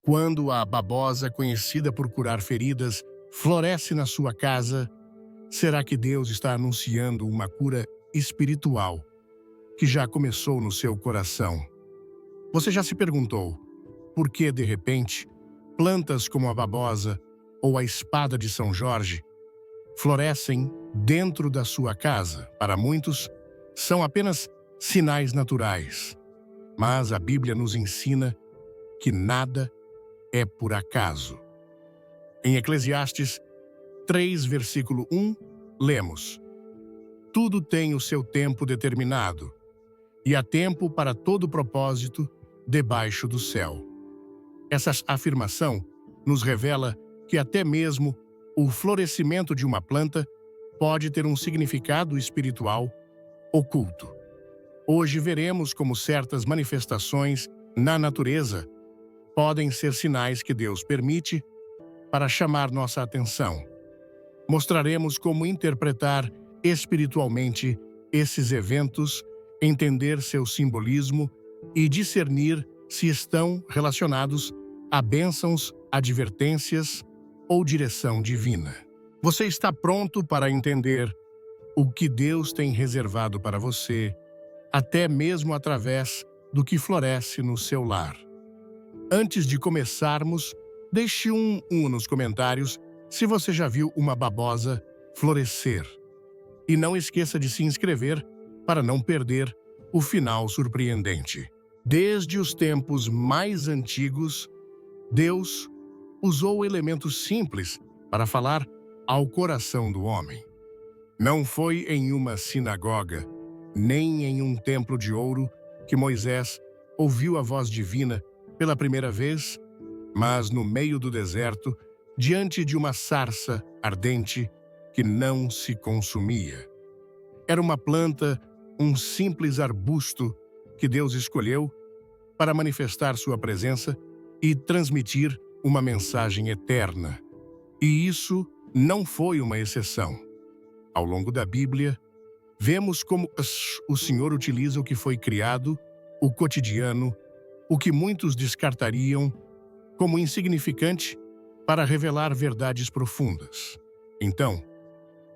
Quando a babosa, conhecida por curar feridas, floresce na sua casa, será que Deus está anunciando uma cura espiritual que já começou no seu coração? Você já se perguntou por que, de repente, plantas como a babosa ou a espada de São Jorge florescem dentro da sua casa? Para muitos, são apenas sinais naturais, mas a Bíblia nos ensina que nada é por acaso. Em Eclesiastes 3, versículo 1, lemos: Tudo tem o seu tempo determinado, e há tempo para todo propósito debaixo do céu. Essa afirmação nos revela que até mesmo o florescimento de uma planta pode ter um significado espiritual oculto. Hoje veremos como certas manifestações na natureza podem ser sinais que Deus permite para chamar nossa atenção. Mostraremos como interpretar espiritualmente esses eventos, entender seu simbolismo e discernir se estão relacionados a bênçãos, advertências ou direção divina. Você está pronto para entender o que Deus tem reservado para você, até mesmo através do que floresce no seu lar? Antes de começarmos, deixe um nos comentários se você já viu uma babosa florescer. E não esqueça de se inscrever para não perder o final surpreendente. Desde os tempos mais antigos, Deus usou elementos simples para falar ao coração do homem. Não foi em uma sinagoga, nem em um templo de ouro que Moisés ouviu a voz divina pela primeira vez, mas no meio do deserto, diante de uma sarça ardente que não se consumia. Era uma planta, um simples arbusto que Deus escolheu para manifestar sua presença e transmitir uma mensagem eterna. E isso não foi uma exceção. Ao longo da Bíblia, vemos como o Senhor utiliza o que foi criado, o cotidiano, o que muitos descartariam como insignificante, para revelar verdades profundas. Então,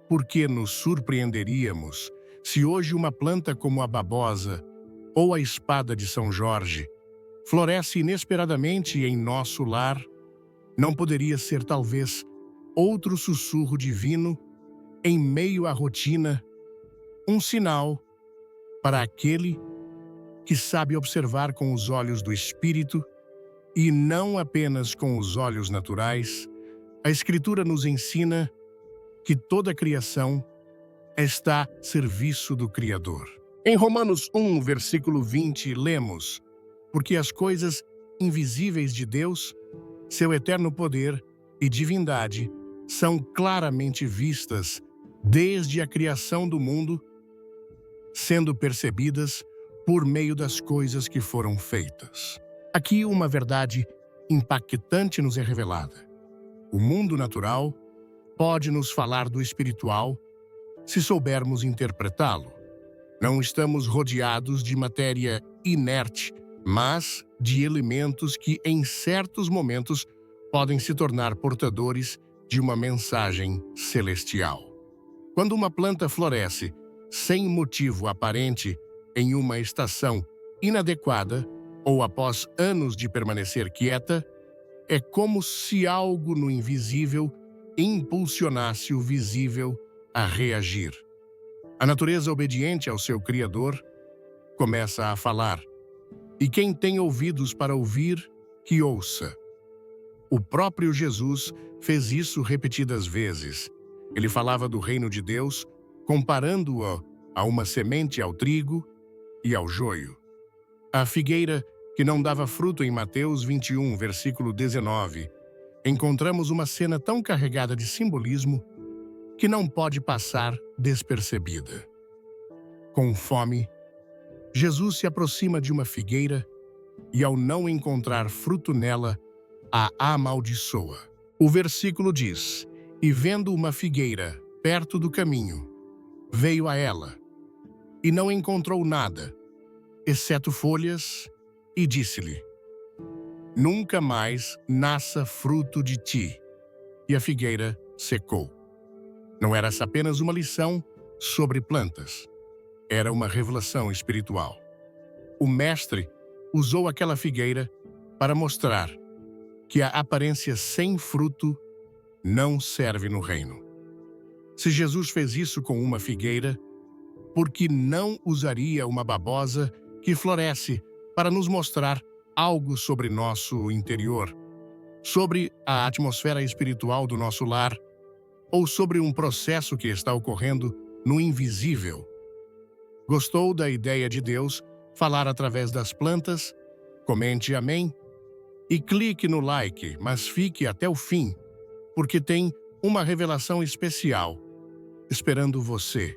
por que nos surpreenderíamos se hoje uma planta como a babosa ou a espada de São Jorge floresce inesperadamente em nosso lar? Não poderia ser talvez outro sussurro divino em meio à rotina, um sinal para aquele que sabe observar com os olhos do Espírito e não apenas com os olhos naturais? A Escritura nos ensina que toda a criação está a serviço do Criador. Em Romanos 1, versículo 20, lemos: Porque as coisas invisíveis de Deus, seu eterno poder e divindade, são claramente vistas desde a criação do mundo, sendo percebidas por meio das coisas que foram feitas. Aqui uma verdade impactante nos é revelada. O mundo natural pode nos falar do espiritual se soubermos interpretá-lo. Não estamos rodeados de matéria inerte, mas de elementos que, em certos momentos, podem se tornar portadores de uma mensagem celestial. Quando uma planta floresce sem motivo aparente em uma estação inadequada ou após anos de permanecer quieta, é como se algo no invisível impulsionasse o visível a reagir. A natureza obediente ao seu Criador começa a falar. E quem tem ouvidos para ouvir, que ouça. O próprio Jesus fez isso repetidas vezes. Ele falava do reino de Deus, comparando-o a uma semente ao trigo e ao joio. A figueira que não dava fruto em Mateus 21, versículo 19, encontramos uma cena tão carregada de simbolismo que não pode passar despercebida. Com fome, Jesus se aproxima de uma figueira e, ao não encontrar fruto nela, a amaldiçoa. O versículo diz: E vendo uma figueira perto do caminho, veio a ela, e não encontrou nada, exceto folhas, e disse-lhe: nunca mais nasça fruto de ti. E a figueira secou. Não era essa apenas uma lição sobre plantas. Era uma revelação espiritual. O mestre usou aquela figueira para mostrar que a aparência sem fruto não serve no reino. Se Jesus fez isso com uma figueira, por que não usaria uma babosa que floresce para nos mostrar algo sobre nosso interior, sobre a atmosfera espiritual do nosso lar, ou sobre um processo que está ocorrendo no invisível? Gostou da ideia de Deus falar através das plantas? Comente amém e clique no like, mas fique até o fim, porque tem uma revelação especial esperando você.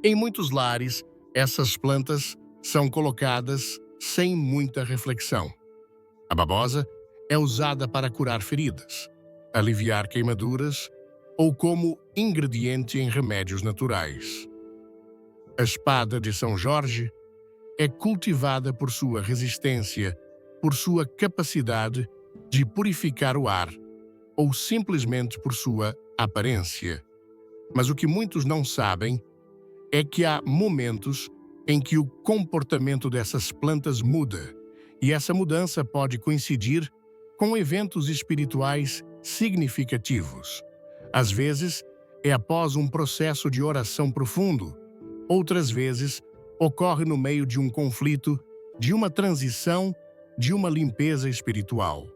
Em muitos lares, essas plantas são colocadas sem muita reflexão. A babosa é usada para curar feridas, aliviar queimaduras ou como ingrediente em remédios naturais. A espada de São Jorge é cultivada por sua resistência, por sua capacidade de purificar o ar ou simplesmente por sua aparência. Mas o que muitos não sabem é que há momentos em que o comportamento dessas plantas muda, e essa mudança pode coincidir com eventos espirituais significativos. Às vezes, é após um processo de oração profundo. Outras vezes, ocorre no meio de um conflito, de uma transição, de uma limpeza espiritual.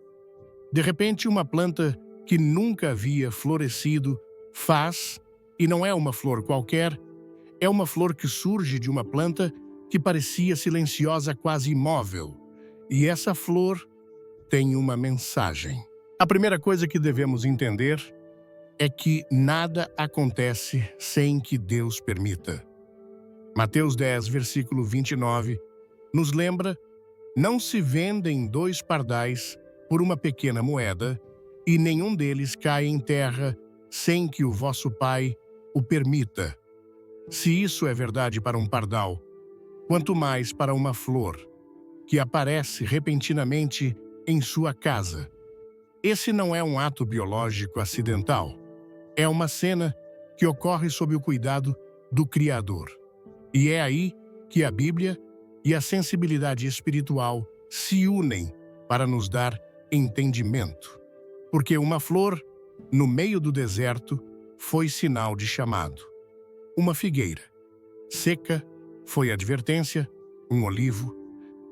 De repente, uma planta que nunca havia florescido faz, e não é uma flor qualquer, é uma flor que surge de uma planta que parecia silenciosa, quase imóvel. E essa flor tem uma mensagem. A primeira coisa que devemos entender é que nada acontece sem que Deus permita. Mateus 10, versículo 29, nos lembra: não se vendem 2 pardais por uma pequena moeda, e nenhum deles cai em terra sem que o vosso Pai o permita. Se isso é verdade para um pardal, quanto mais para uma flor que aparece repentinamente em sua casa. Esse não é um ato biológico acidental. É uma cena que ocorre sob o cuidado do Criador. E é aí que a Bíblia e a sensibilidade espiritual se unem para nos dar entendimento. Porque uma flor, no meio do deserto, foi sinal de chamado. Uma figueira seca foi advertência, um olivo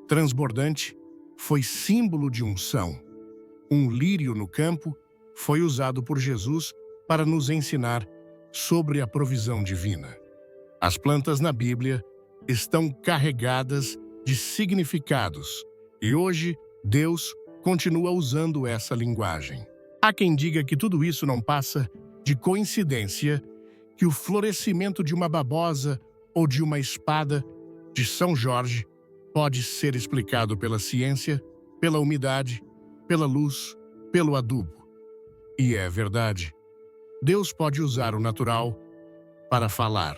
transbordante foi símbolo de unção. Um lírio no campo foi usado por Jesus para nos ensinar sobre a provisão divina. As plantas na Bíblia estão carregadas de significados e hoje Deus continua usando essa linguagem. Há quem diga que tudo isso não passa de coincidência, que o florescimento de uma babosa ou de uma espada de São Jorge pode ser explicado pela ciência, pela umidade, pela luz, pelo adubo. E é verdade. Deus pode usar o natural para falar.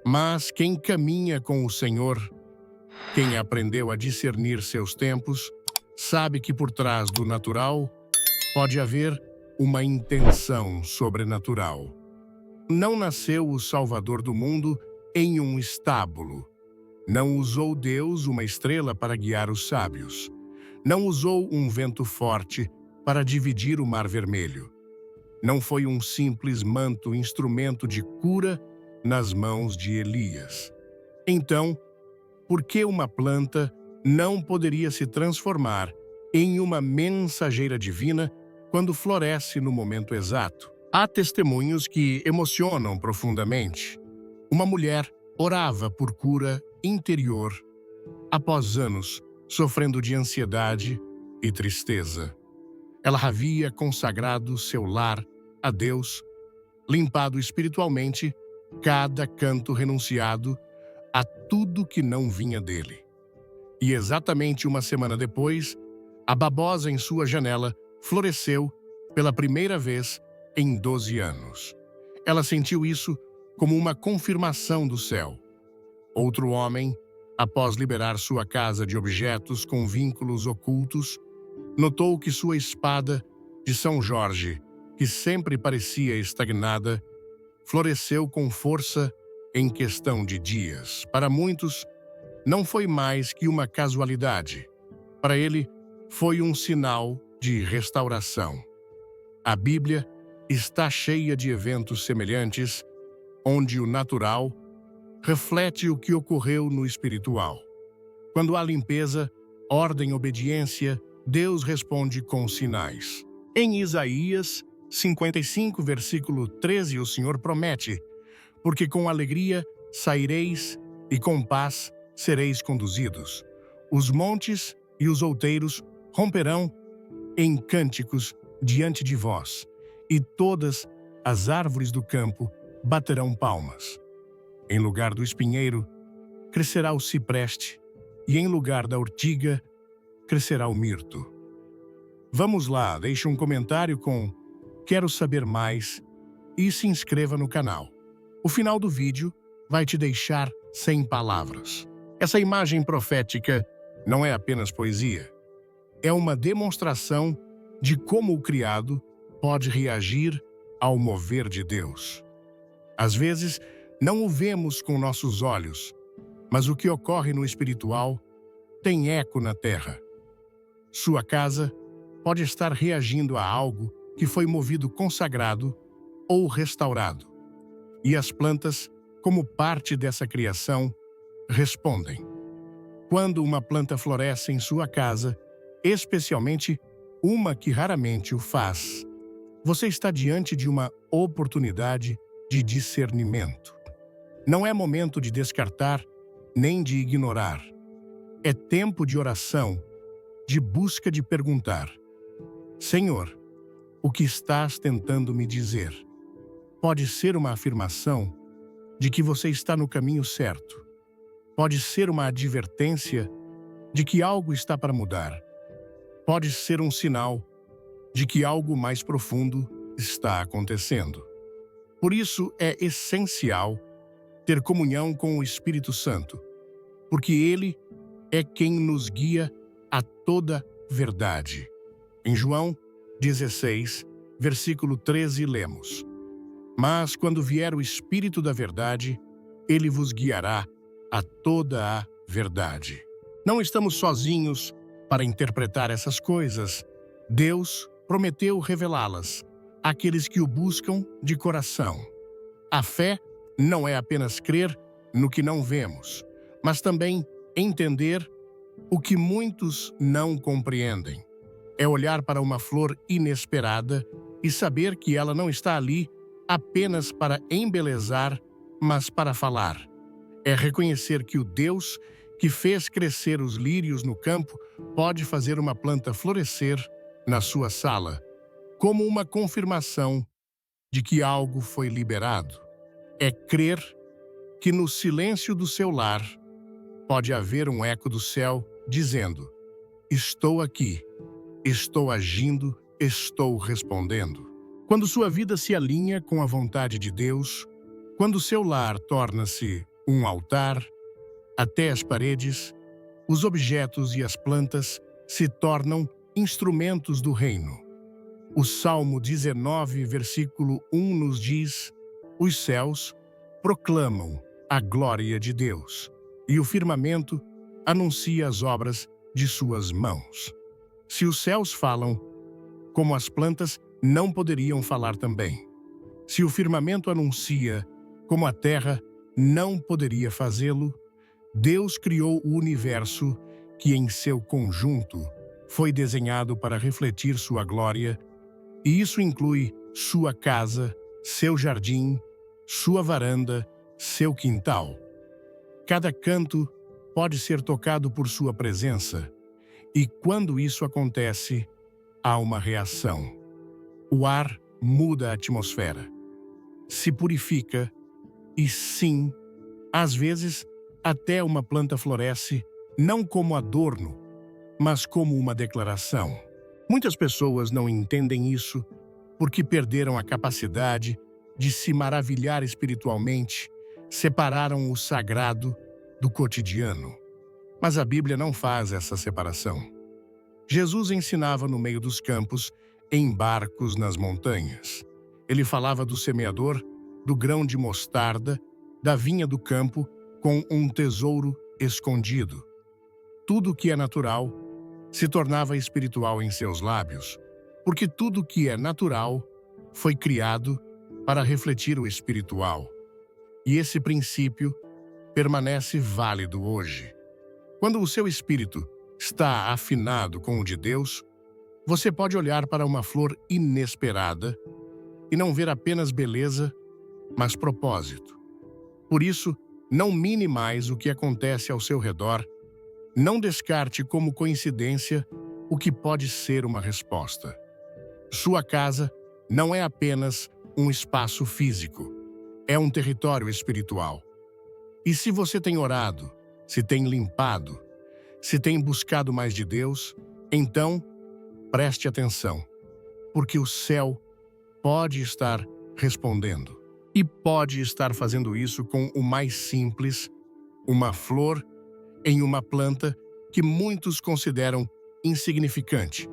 Mas quem caminha com o Senhor, quem aprendeu a discernir seus tempos, sabe que por trás do natural pode haver uma intenção sobrenatural. Não nasceu o Salvador do mundo em um estábulo. Não usou Deus uma estrela para guiar os sábios. Não usou um vento forte para dividir o Mar Vermelho. Não foi um simples manto instrumento de cura nas mãos de Elias. Então, por que uma planta não poderia se transformar em uma mensageira divina quando floresce no momento exato? Há testemunhos que emocionam profundamente. Uma mulher orava por cura interior após anos sofrendo de ansiedade e tristeza. Ela havia consagrado seu lar a Deus, limpado espiritualmente cada canto, renunciado a tudo que não vinha dele. E exatamente uma semana depois, a babosa em sua janela floresceu pela primeira vez em 12 anos. Ela sentiu isso como uma confirmação do céu. Outro homem, após liberar sua casa de objetos com vínculos ocultos, Notou que sua espada de São Jorge, que sempre parecia estagnada, floresceu com força em questão de dias. Para muitos, não foi mais que uma casualidade. Para ele, foi um sinal de restauração. A Bíblia está cheia de eventos semelhantes, onde o natural reflete o que ocorreu no espiritual. Quando há limpeza, ordem e obediência, Deus responde com sinais. Em Isaías 55, versículo 13, o Senhor promete: porque com alegria saireis e com paz sereis conduzidos. Os montes e os outeiros romperão em cânticos diante de vós, e todas as árvores do campo baterão palmas. Em lugar do espinheiro, crescerá o cipreste, e em lugar da ortiga, crescerá o mirto. Vamos lá, deixe um comentário com "Quero saber mais" e se inscreva no canal. O final do vídeo vai te deixar sem palavras. Essa imagem profética não é apenas poesia. É uma demonstração de como o criado pode reagir ao mover de Deus. Às vezes, não o vemos com nossos olhos, mas o que ocorre no espiritual tem eco na terra. Sua casa pode estar reagindo a algo que foi movido consagrado ou restaurado. E as plantas, como parte dessa criação, respondem. Quando uma planta floresce em sua casa, especialmente uma que raramente o faz, você está diante de uma oportunidade de discernimento. Não é momento de descartar nem de ignorar. É tempo de oração, de busca de perguntar: Senhor, o que estás tentando me dizer? Pode ser uma afirmação de que você está no caminho certo. Pode ser uma advertência de que algo está para mudar. Pode ser um sinal de que algo mais profundo está acontecendo. Por isso é essencial ter comunhão com o Espírito Santo, porque Ele é quem nos guia a toda verdade. Em João 16, versículo 13, lemos: Mas quando vier o Espírito da verdade, Ele vos guiará a toda a verdade. Não estamos sozinhos para interpretar essas coisas. Deus prometeu revelá-las àqueles que o buscam de coração. A fé não é apenas crer no que não vemos, mas também entender o que muitos não compreendem. É olhar para uma flor inesperada e saber que ela não está ali apenas para embelezar, mas para falar. É reconhecer que o Deus que fez crescer os lírios no campo pode fazer uma planta florescer na sua sala, como uma confirmação de que algo foi liberado. É crer que no silêncio do seu lar pode haver um eco do céu dizendo: estou aqui, estou agindo, estou respondendo. Quando sua vida se alinha com a vontade de Deus, quando seu lar torna-se um altar, até as paredes, os objetos e as plantas se tornam instrumentos do reino. O Salmo 19, versículo 1 nos diz: os céus proclamam a glória de Deus, e o firmamento anuncia as obras de suas mãos. Se os céus falam, como as plantas não poderiam falar também. Se o firmamento anuncia, como a terra não poderia fazê-lo, Deus criou o universo que, em seu conjunto, foi desenhado para refletir sua glória, e isso inclui sua casa, seu jardim, sua varanda, seu quintal. Cada canto pode ser tocado por sua presença, e quando isso acontece, há uma reação. O ar muda a atmosfera, se purifica e, sim, às vezes, até uma planta floresce não como adorno, mas como uma declaração. Muitas pessoas não entendem isso porque perderam a capacidade de se maravilhar espiritualmente, separaram o sagrado do cotidiano. Mas a Bíblia não faz essa separação. Jesus ensinava no meio dos campos, em barcos nas montanhas. Ele falava do semeador, do grão de mostarda, da vinha do campo, com um tesouro escondido. Tudo que é natural se tornava espiritual em seus lábios, porque tudo que é natural foi criado para refletir o espiritual. E esse princípio permanece válido hoje. Quando o seu espírito está afinado com o de Deus, você pode olhar para uma flor inesperada e não ver apenas beleza, mas propósito. Por isso, não mine mais o que acontece ao seu redor. Não descarte como coincidência o que pode ser uma resposta. Sua casa não é apenas um espaço físico, é um território espiritual. E se você tem orado, se tem limpado, se tem buscado mais de Deus, então preste atenção, porque o céu pode estar respondendo. E pode estar fazendo isso com o mais simples, uma flor em uma planta que muitos consideram insignificante,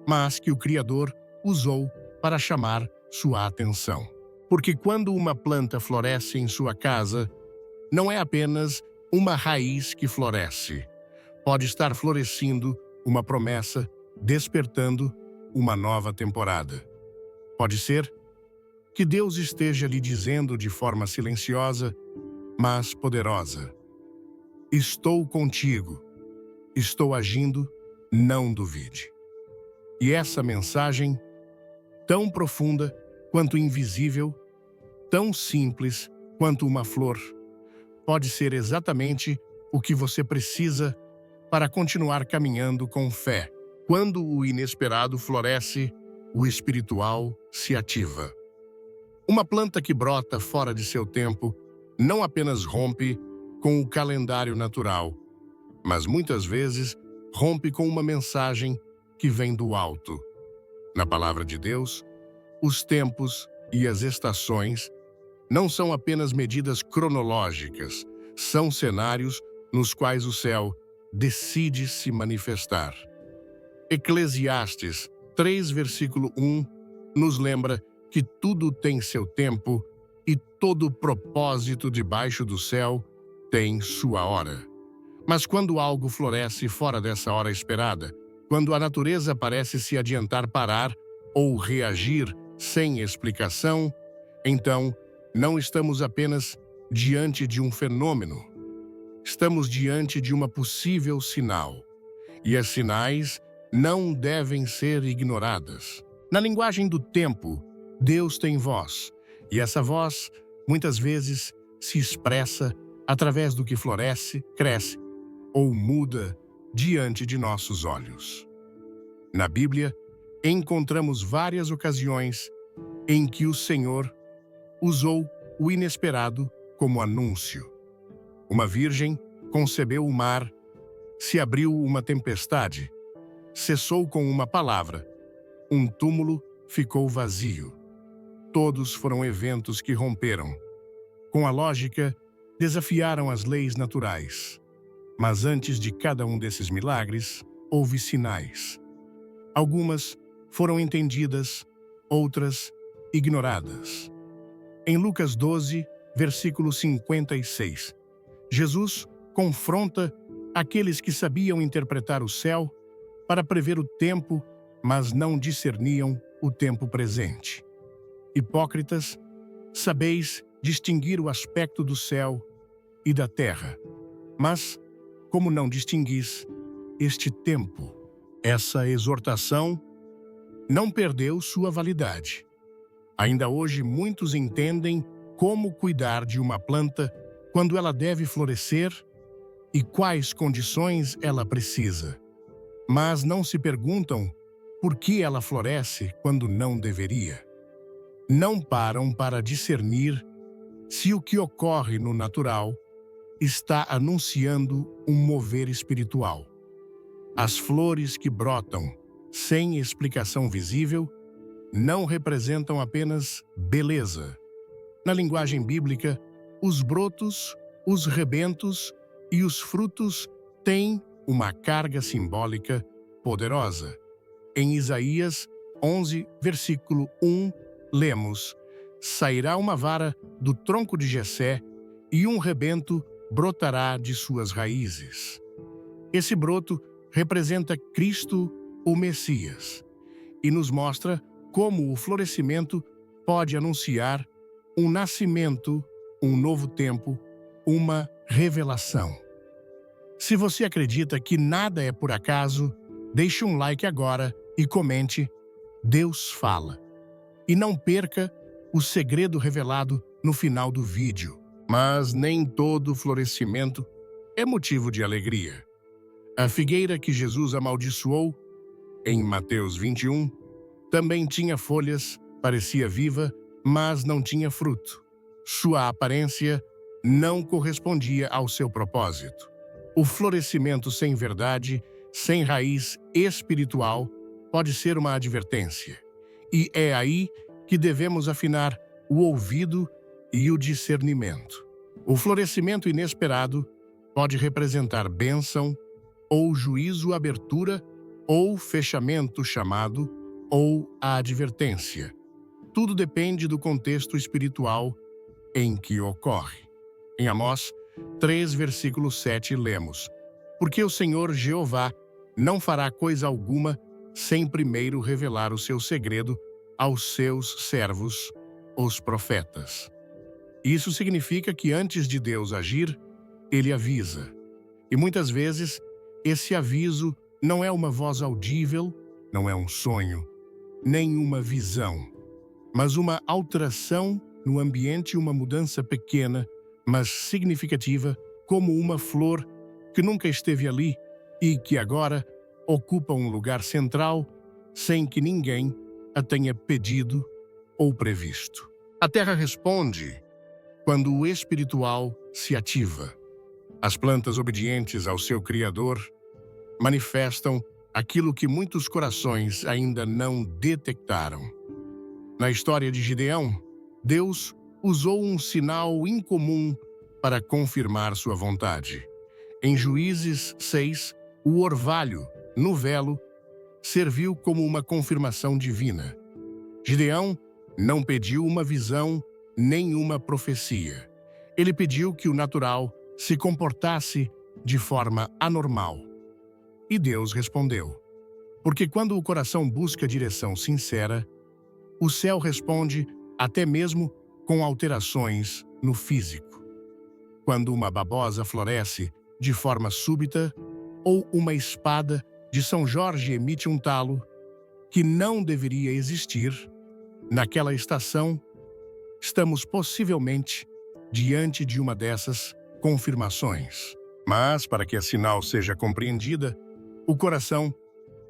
mas que o Criador usou para chamar sua atenção. Porque quando uma planta floresce em sua casa, não é apenas uma raiz que floresce. Pode estar florescendo uma promessa, despertando uma nova temporada. Pode ser que Deus esteja lhe dizendo de forma silenciosa, mas poderosa: estou contigo, estou agindo, não duvide. E essa mensagem, tão profunda quanto invisível, tão simples quanto uma flor, pode ser exatamente o que você precisa para continuar caminhando com fé. Quando o inesperado floresce, o espiritual se ativa. Uma planta que brota fora de seu tempo não apenas rompe com o calendário natural, mas muitas vezes rompe com uma mensagem que vem do alto. Na palavra de Deus, os tempos e as estações não são apenas medidas cronológicas, são cenários nos quais o céu decide se manifestar. Eclesiastes 3, versículo 1, nos lembra que tudo tem seu tempo e todo propósito debaixo do céu tem sua hora. Mas quando algo floresce fora dessa hora esperada, quando a natureza parece se adiantar, parar ou reagir sem explicação, então não estamos apenas diante de um fenômeno. Estamos diante de uma possível sinal. E as sinais não devem ser ignoradas. Na linguagem do tempo, Deus tem voz, e essa voz, muitas vezes, se expressa através do que floresce, cresce ou muda diante de nossos olhos. Na Bíblia, encontramos várias ocasiões em que o Senhor usou o inesperado como anúncio. Uma virgem concebeu o mar, se abriu uma tempestade, cessou com uma palavra, um túmulo ficou vazio. Todos foram eventos que romperam. Com a lógica, desafiaram as leis naturais. Mas antes de cada um desses milagres, houve sinais. Algumas foram entendidas, outras ignoradas. Em Lucas 12, versículo 56, Jesus confronta aqueles que sabiam interpretar o céu para prever o tempo, mas não discerniam o tempo presente. Hipócritas, sabeis distinguir o aspecto do céu e da terra, mas, como não distinguis este tempo, essa exortação não perdeu sua validade. Ainda hoje muitos entendem como cuidar de uma planta quando ela deve florescer e quais condições ela precisa. Mas não se perguntam por que ela floresce quando não deveria. Não param para discernir se o que ocorre no natural está anunciando um mover espiritual. As flores que brotam sem explicação visível não representam apenas beleza. Na linguagem bíblica, os brotos, os rebentos e os frutos têm uma carga simbólica poderosa. Em Isaías 11, versículo 1, lemos: Sairá uma vara do tronco de Jessé e um rebento brotará de suas raízes. Esse broto representa Cristo, o Messias, e nos mostra como o florescimento pode anunciar um nascimento, um novo tempo, uma revelação. Se você acredita que nada é por acaso, deixe um like agora e comente: Deus fala. E não perca o segredo revelado no final do vídeo. Mas nem todo florescimento é motivo de alegria. A figueira que Jesus amaldiçoou, em Mateus 21, também tinha folhas, parecia viva, mas não tinha fruto. Sua aparência não correspondia ao seu propósito. O florescimento sem verdade, sem raiz espiritual, pode ser uma advertência. E é aí que devemos afinar o ouvido e o discernimento. O florescimento inesperado pode representar bênção, ou juízo, abertura, ou fechamento, chamado, ou a advertência. Tudo depende do contexto espiritual em que ocorre. Em Amós 3, versículo 7, lemos: Porque o Senhor Jeová não fará coisa alguma sem primeiro revelar o seu segredo aos seus servos, os profetas. Isso significa que antes de Deus agir, ele avisa. E muitas vezes, esse aviso não é uma voz audível, não é um sonho, nem uma visão, mas uma alteração no ambiente, uma mudança pequena, mas significativa, como uma flor que nunca esteve ali e que agora ocupa um lugar central sem que ninguém a tenha pedido ou previsto. A terra responde quando o espiritual se ativa. As plantas obedientes ao seu Criador manifestam aquilo que muitos corações ainda não detectaram. Na história de Gideão, Deus usou um sinal incomum para confirmar sua vontade. Em Juízes 6, o orvalho, no velo, serviu como uma confirmação divina. Gideão não pediu uma visão nem uma profecia. Ele pediu que o natural se comportasse de forma anormal. E Deus respondeu. Porque quando o coração busca direção sincera, o céu responde até mesmo com alterações no físico. Quando uma babosa floresce de forma súbita, ou uma espada de São Jorge emite um talo que não deveria existir, naquela estação, estamos possivelmente diante de uma dessas confirmações. Mas, para que a sinal seja compreendida, o coração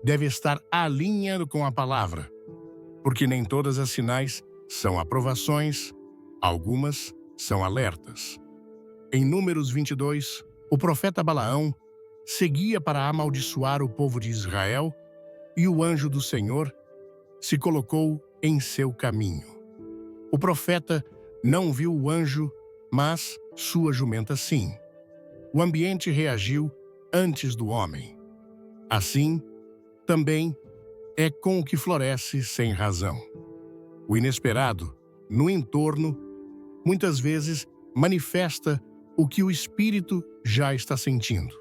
deve estar alinhado com a palavra, porque nem todas as sinais são aprovações, algumas são alertas. Em Números 22, o profeta Balaão seguia para amaldiçoar o povo de Israel e o anjo do Senhor se colocou em seu caminho. O profeta não viu o anjo, mas sua jumenta sim. O ambiente reagiu antes do homem. Assim, também é com o que floresce sem razão. O inesperado, no entorno, muitas vezes manifesta o que o espírito já está sentindo.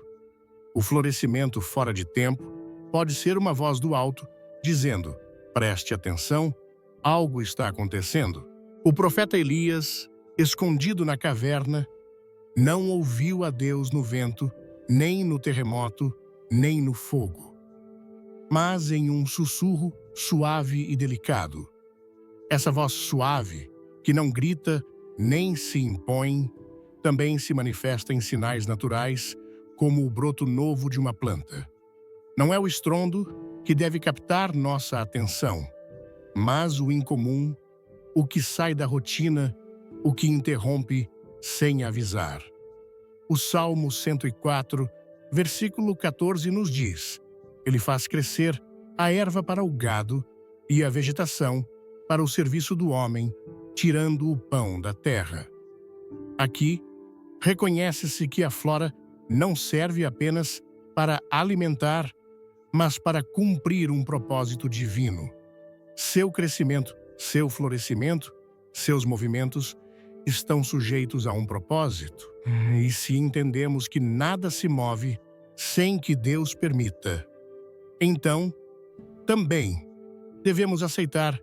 O florescimento fora de tempo pode ser uma voz do alto dizendo: preste atenção, algo está acontecendo. O profeta Elias, escondido na caverna, não ouviu a Deus no vento, nem no terremoto, nem no fogo, mas em um sussurro suave e delicado. Essa voz suave, que não grita nem se impõe, também se manifesta em sinais naturais, como o broto novo de uma planta. Não é o estrondo que deve captar nossa atenção, mas o incomum, o que sai da rotina, o que interrompe sem avisar. O Salmo 104, versículo 14 nos diz: Ele faz crescer a erva para o gado e a vegetação para o serviço do homem, tirando o pão da terra. Aqui, reconhece-se que a flora não serve apenas para alimentar, mas para cumprir um propósito divino. Seu crescimento, seu florescimento, seus movimentos estão sujeitos a um propósito. E se entendemos que nada se move sem que Deus permita, então também devemos aceitar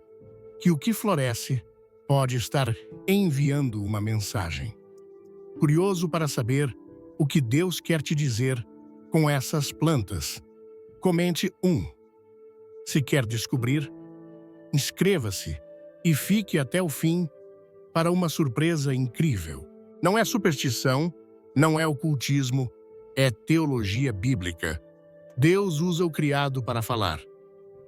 que o que floresce pode estar enviando uma mensagem. Curioso para saber o que Deus quer te dizer com essas plantas? Comente 1. Se quer descobrir, inscreva-se e fique até o fim para uma surpresa incrível. Não é superstição, não é ocultismo, é teologia bíblica. Deus usa o criado para falar.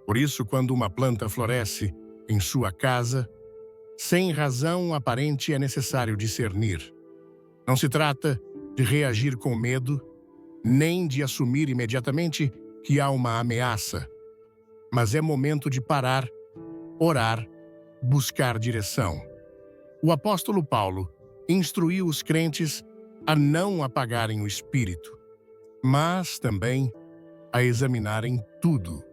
Por isso, quando uma planta floresce em sua casa, sem razão aparente é necessário discernir. Não se trata de reagir com medo, nem de assumir imediatamente que há uma ameaça, mas é momento de parar, orar, buscar direção. O apóstolo Paulo instruiu os crentes a não apagarem o espírito, mas também a examinarem tudo.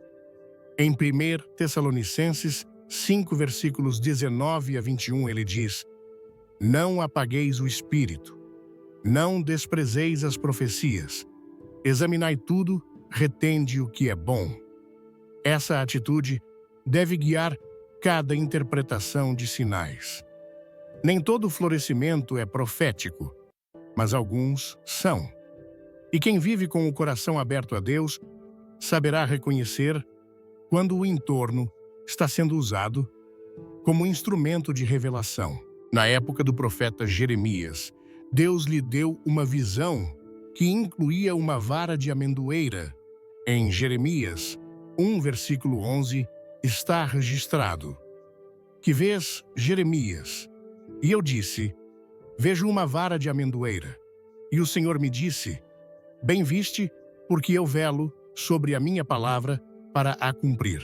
Em 1 Tessalonicenses 5, versículos 19 a 21, ele diz: Não apagueis o espírito, não desprezeis as profecias, examinai tudo, retende o que é bom. Essa atitude deve guiar cada interpretação de sinais. Nem todo florescimento é profético, mas alguns são. E quem vive com o coração aberto a Deus saberá reconhecer quando o entorno está sendo usado como instrumento de revelação. Na época do profeta Jeremias, Deus lhe deu uma visão que incluía uma vara de amendoeira. Em Jeremias 1, versículo 11, está registrado: Que vês, Jeremias? E eu disse: Vejo uma vara de amendoeira. E o Senhor me disse: Bem viste, porque eu velo sobre a minha palavra para a cumprir.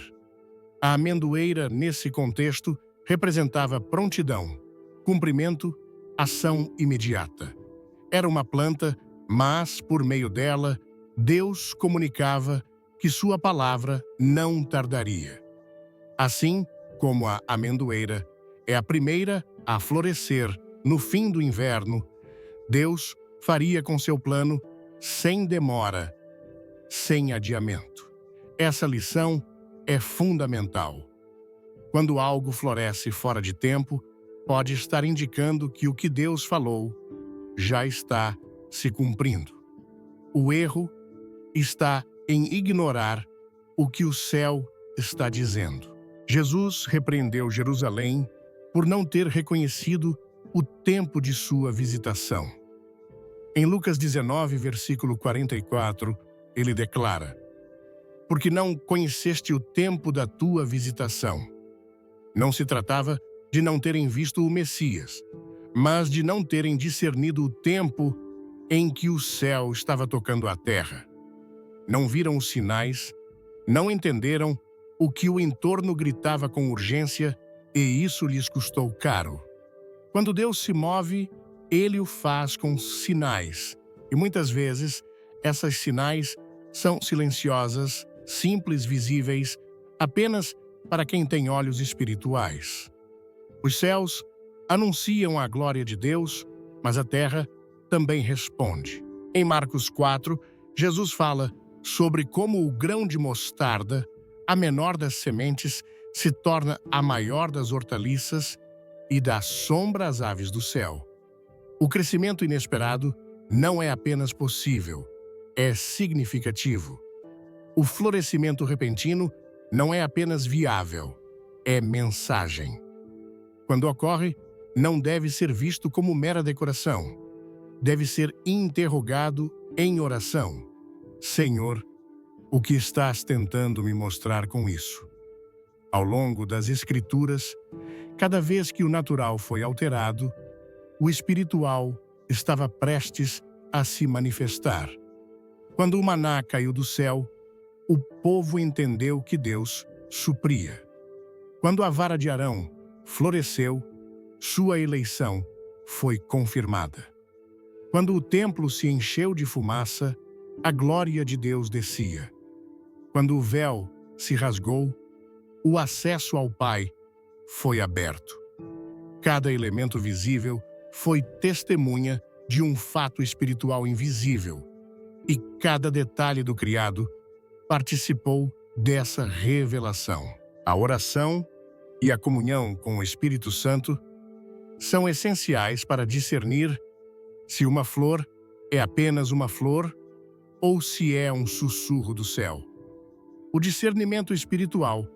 A amendoeira, nesse contexto, representava prontidão, cumprimento, ação imediata. Era uma planta, mas, por meio dela, Deus comunicava que sua palavra não tardaria. Assim como a amendoeira é a primeira a florescer no fim do inverno, Deus faria com seu plano sem demora, sem adiamento. Essa lição é fundamental. Quando algo floresce fora de tempo, pode estar indicando que o que Deus falou já está se cumprindo. O erro está em ignorar o que o céu está dizendo. Jesus repreendeu Jerusalém por não ter reconhecido o tempo de sua visitação. Em Lucas 19, versículo 44, ele declara: Porque não conheceste o tempo da tua visitação. Não se tratava de não terem visto o Messias, mas de não terem discernido o tempo em que o céu estava tocando a terra. Não viram os sinais, não entenderam o que o entorno gritava com urgência, e isso lhes custou caro. Quando Deus se move, Ele o faz com sinais, e muitas vezes essas sinais são silenciosas, simples, visíveis, apenas para quem tem olhos espirituais. Os céus anunciam a glória de Deus, mas a terra também responde. Em Marcos 4, Jesus fala sobre como o grão de mostarda, a menor das sementes, se torna a maior das hortaliças e dá sombra às aves do céu. O crescimento inesperado não é apenas possível, é significativo. O florescimento repentino não é apenas viável, é mensagem. Quando ocorre, não deve ser visto como mera decoração. Deve ser interrogado em oração. Senhor, o que estás tentando me mostrar com isso? Ao longo das Escrituras, cada vez que o natural foi alterado, o espiritual estava prestes a se manifestar. Quando o maná caiu do céu, o povo entendeu que Deus supria. Quando a vara de Arão floresceu, sua eleição foi confirmada. Quando o templo se encheu de fumaça, a glória de Deus descia. Quando o véu se rasgou, o acesso ao Pai foi aberto. Cada elemento visível foi testemunha de um fato espiritual invisível, e cada detalhe do criado participou dessa revelação. A oração e a comunhão com o Espírito Santo são essenciais para discernir se uma flor é apenas uma flor ou se é um sussurro do céu. O discernimento espiritual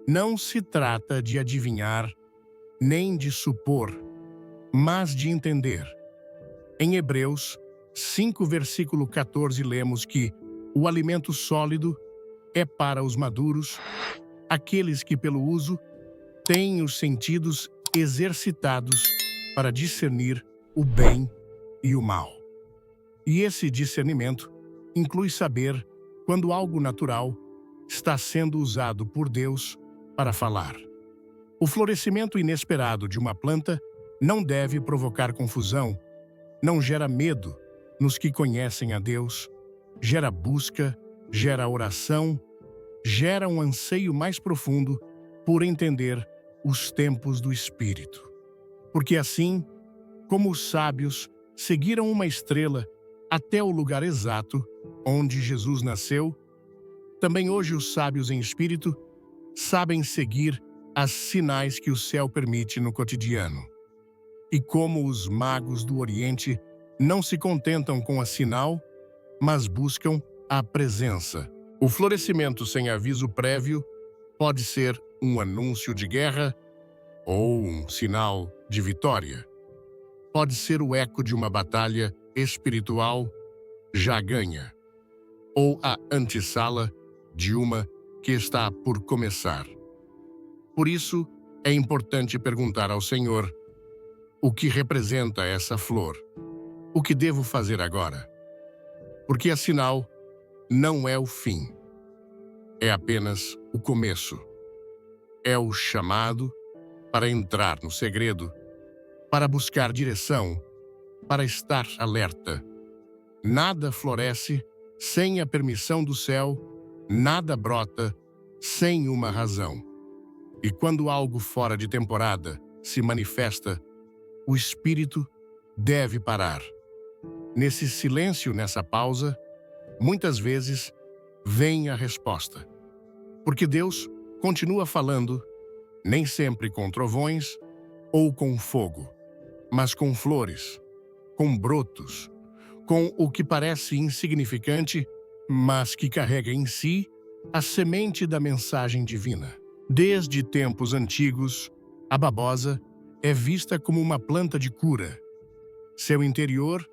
não se trata de adivinhar nem de supor, mas de entender. Em Hebreus 5, versículo 14, lemos que o alimento sólido é para os maduros, aqueles que pelo uso têm os sentidos exercitados para discernir o bem e o mal. E esse discernimento inclui saber quando algo natural está sendo usado por Deus para falar. O florescimento inesperado de uma planta não deve provocar confusão, não gera medo nos que conhecem a Deus, gera busca, gera oração, gera um anseio mais profundo por entender os tempos do Espírito. Porque assim, como os sábios seguiram uma estrela até o lugar exato onde Jesus nasceu, também hoje os sábios em espírito sabem seguir as sinais que o céu permite no cotidiano. E como os magos do Oriente não se contentam com a sinal, mas buscam a presença. O florescimento sem aviso prévio pode ser um anúncio de guerra ou um sinal de vitória. Pode ser o eco de uma batalha espiritual já ganha, ou a antessala de uma que está por começar. Por isso, é importante perguntar ao Senhor: o que representa essa flor? O que devo fazer agora? Porque, afinal, não é o fim. É apenas o começo. É o chamado para entrar no segredo, para buscar direção, para estar alerta. Nada floresce sem a permissão do céu, nada brota sem uma razão. E quando algo fora de temporada se manifesta, o Espírito deve parar. Nesse silêncio, nessa pausa, muitas vezes vem a resposta. Porque Deus continua falando, nem sempre com trovões ou com fogo, mas com flores, com brotos, com o que parece insignificante, mas que carrega em si a semente da mensagem divina. Desde tempos antigos, a babosa é vista como uma planta de cura. Seu interior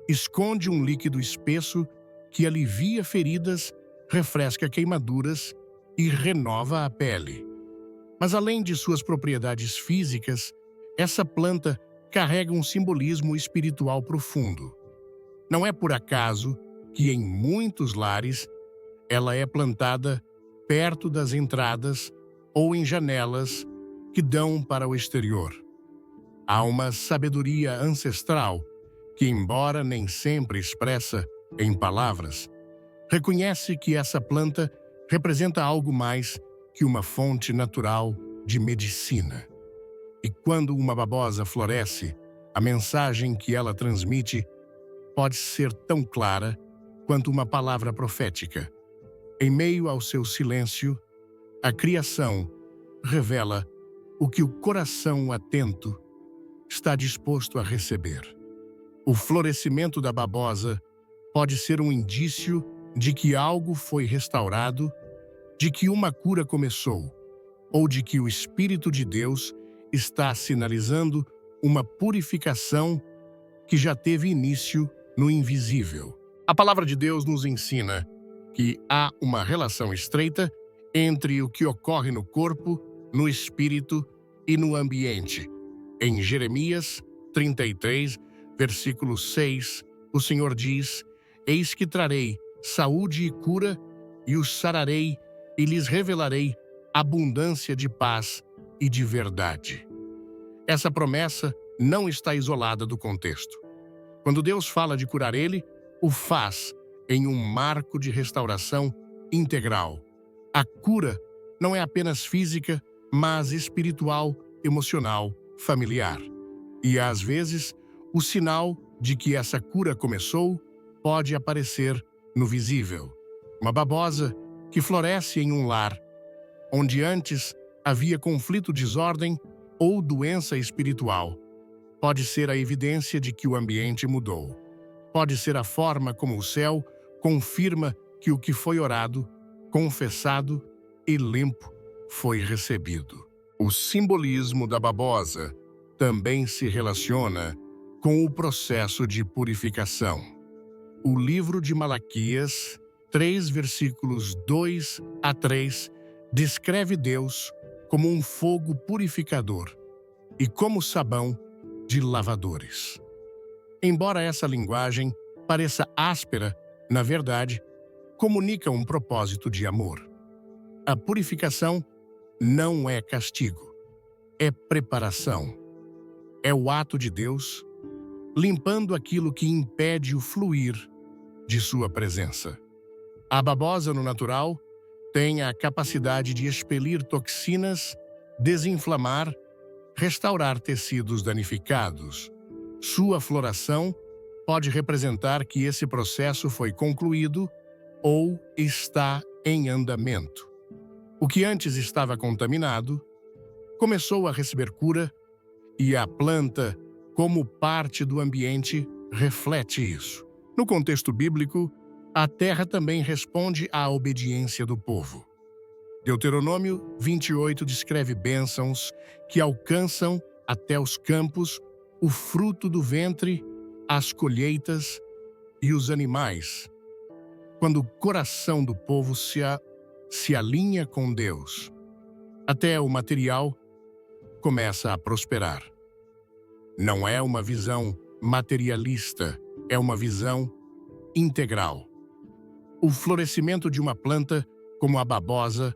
esconde um líquido espesso que alivia feridas, refresca queimaduras e renova a pele. Mas além de suas propriedades físicas, essa planta carrega um simbolismo espiritual profundo. Não é por acaso que em muitos lares ela é plantada perto das entradas ou em janelas que dão para o exterior. Há uma sabedoria ancestral que, embora nem sempre expressa em palavras, reconhece que essa planta representa algo mais que uma fonte natural de medicina. E quando uma babosa floresce, a mensagem que ela transmite pode ser tão clara quanto uma palavra profética. Em meio ao seu silêncio, a criação revela o que o coração atento está disposto a receber. O florescimento da babosa pode ser um indício de que algo foi restaurado, de que uma cura começou, ou de que o Espírito de Deus está sinalizando uma purificação que já teve início no invisível. A palavra de Deus nos ensina que há uma relação estreita entre o que ocorre no corpo, no espírito e no ambiente. Em Jeremias 33, versículo 6, o Senhor diz: Eis que trarei saúde e cura, e os sararei, e lhes revelarei abundância de paz e de verdade. Essa promessa não está isolada do contexto. Quando Deus fala de curar ele, o faz em um marco de restauração integral. A cura não é apenas física, mas espiritual, emocional, familiar. E às vezes, o sinal de que essa cura começou pode aparecer no visível. Uma babosa que floresce em um lar, onde antes havia conflito, desordem ou doença espiritual. Pode ser a evidência de que o ambiente mudou. Pode ser a forma como o céu confirma que o que foi orado, confessado e limpo foi recebido. O simbolismo da babosa também se relaciona com o processo de purificação. O livro de Malaquias 3, versículos 2 a 3, descreve Deus como um fogo purificador e como sabão de lavadores. Embora essa linguagem pareça áspera, na verdade, comunica um propósito de amor. A purificação não é castigo, é preparação. É o ato de Deus limpando aquilo que impede o fluir de sua presença. A babosa no natural tem a capacidade de expelir toxinas, desinflamar, restaurar tecidos danificados. Sua floração pode representar que esse processo foi concluído ou está em andamento. O que antes estava contaminado começou a receber cura e a planta, como parte do ambiente, reflete isso. No contexto bíblico, a terra também responde à obediência do povo. Deuteronômio 28 descreve bênçãos que alcançam até os campos, o fruto do ventre, as colheitas e os animais. Quando o coração do povo se alinha com Deus, até o material começa a prosperar. Não é uma visão materialista, é uma visão integral. O florescimento de uma planta, como a babosa,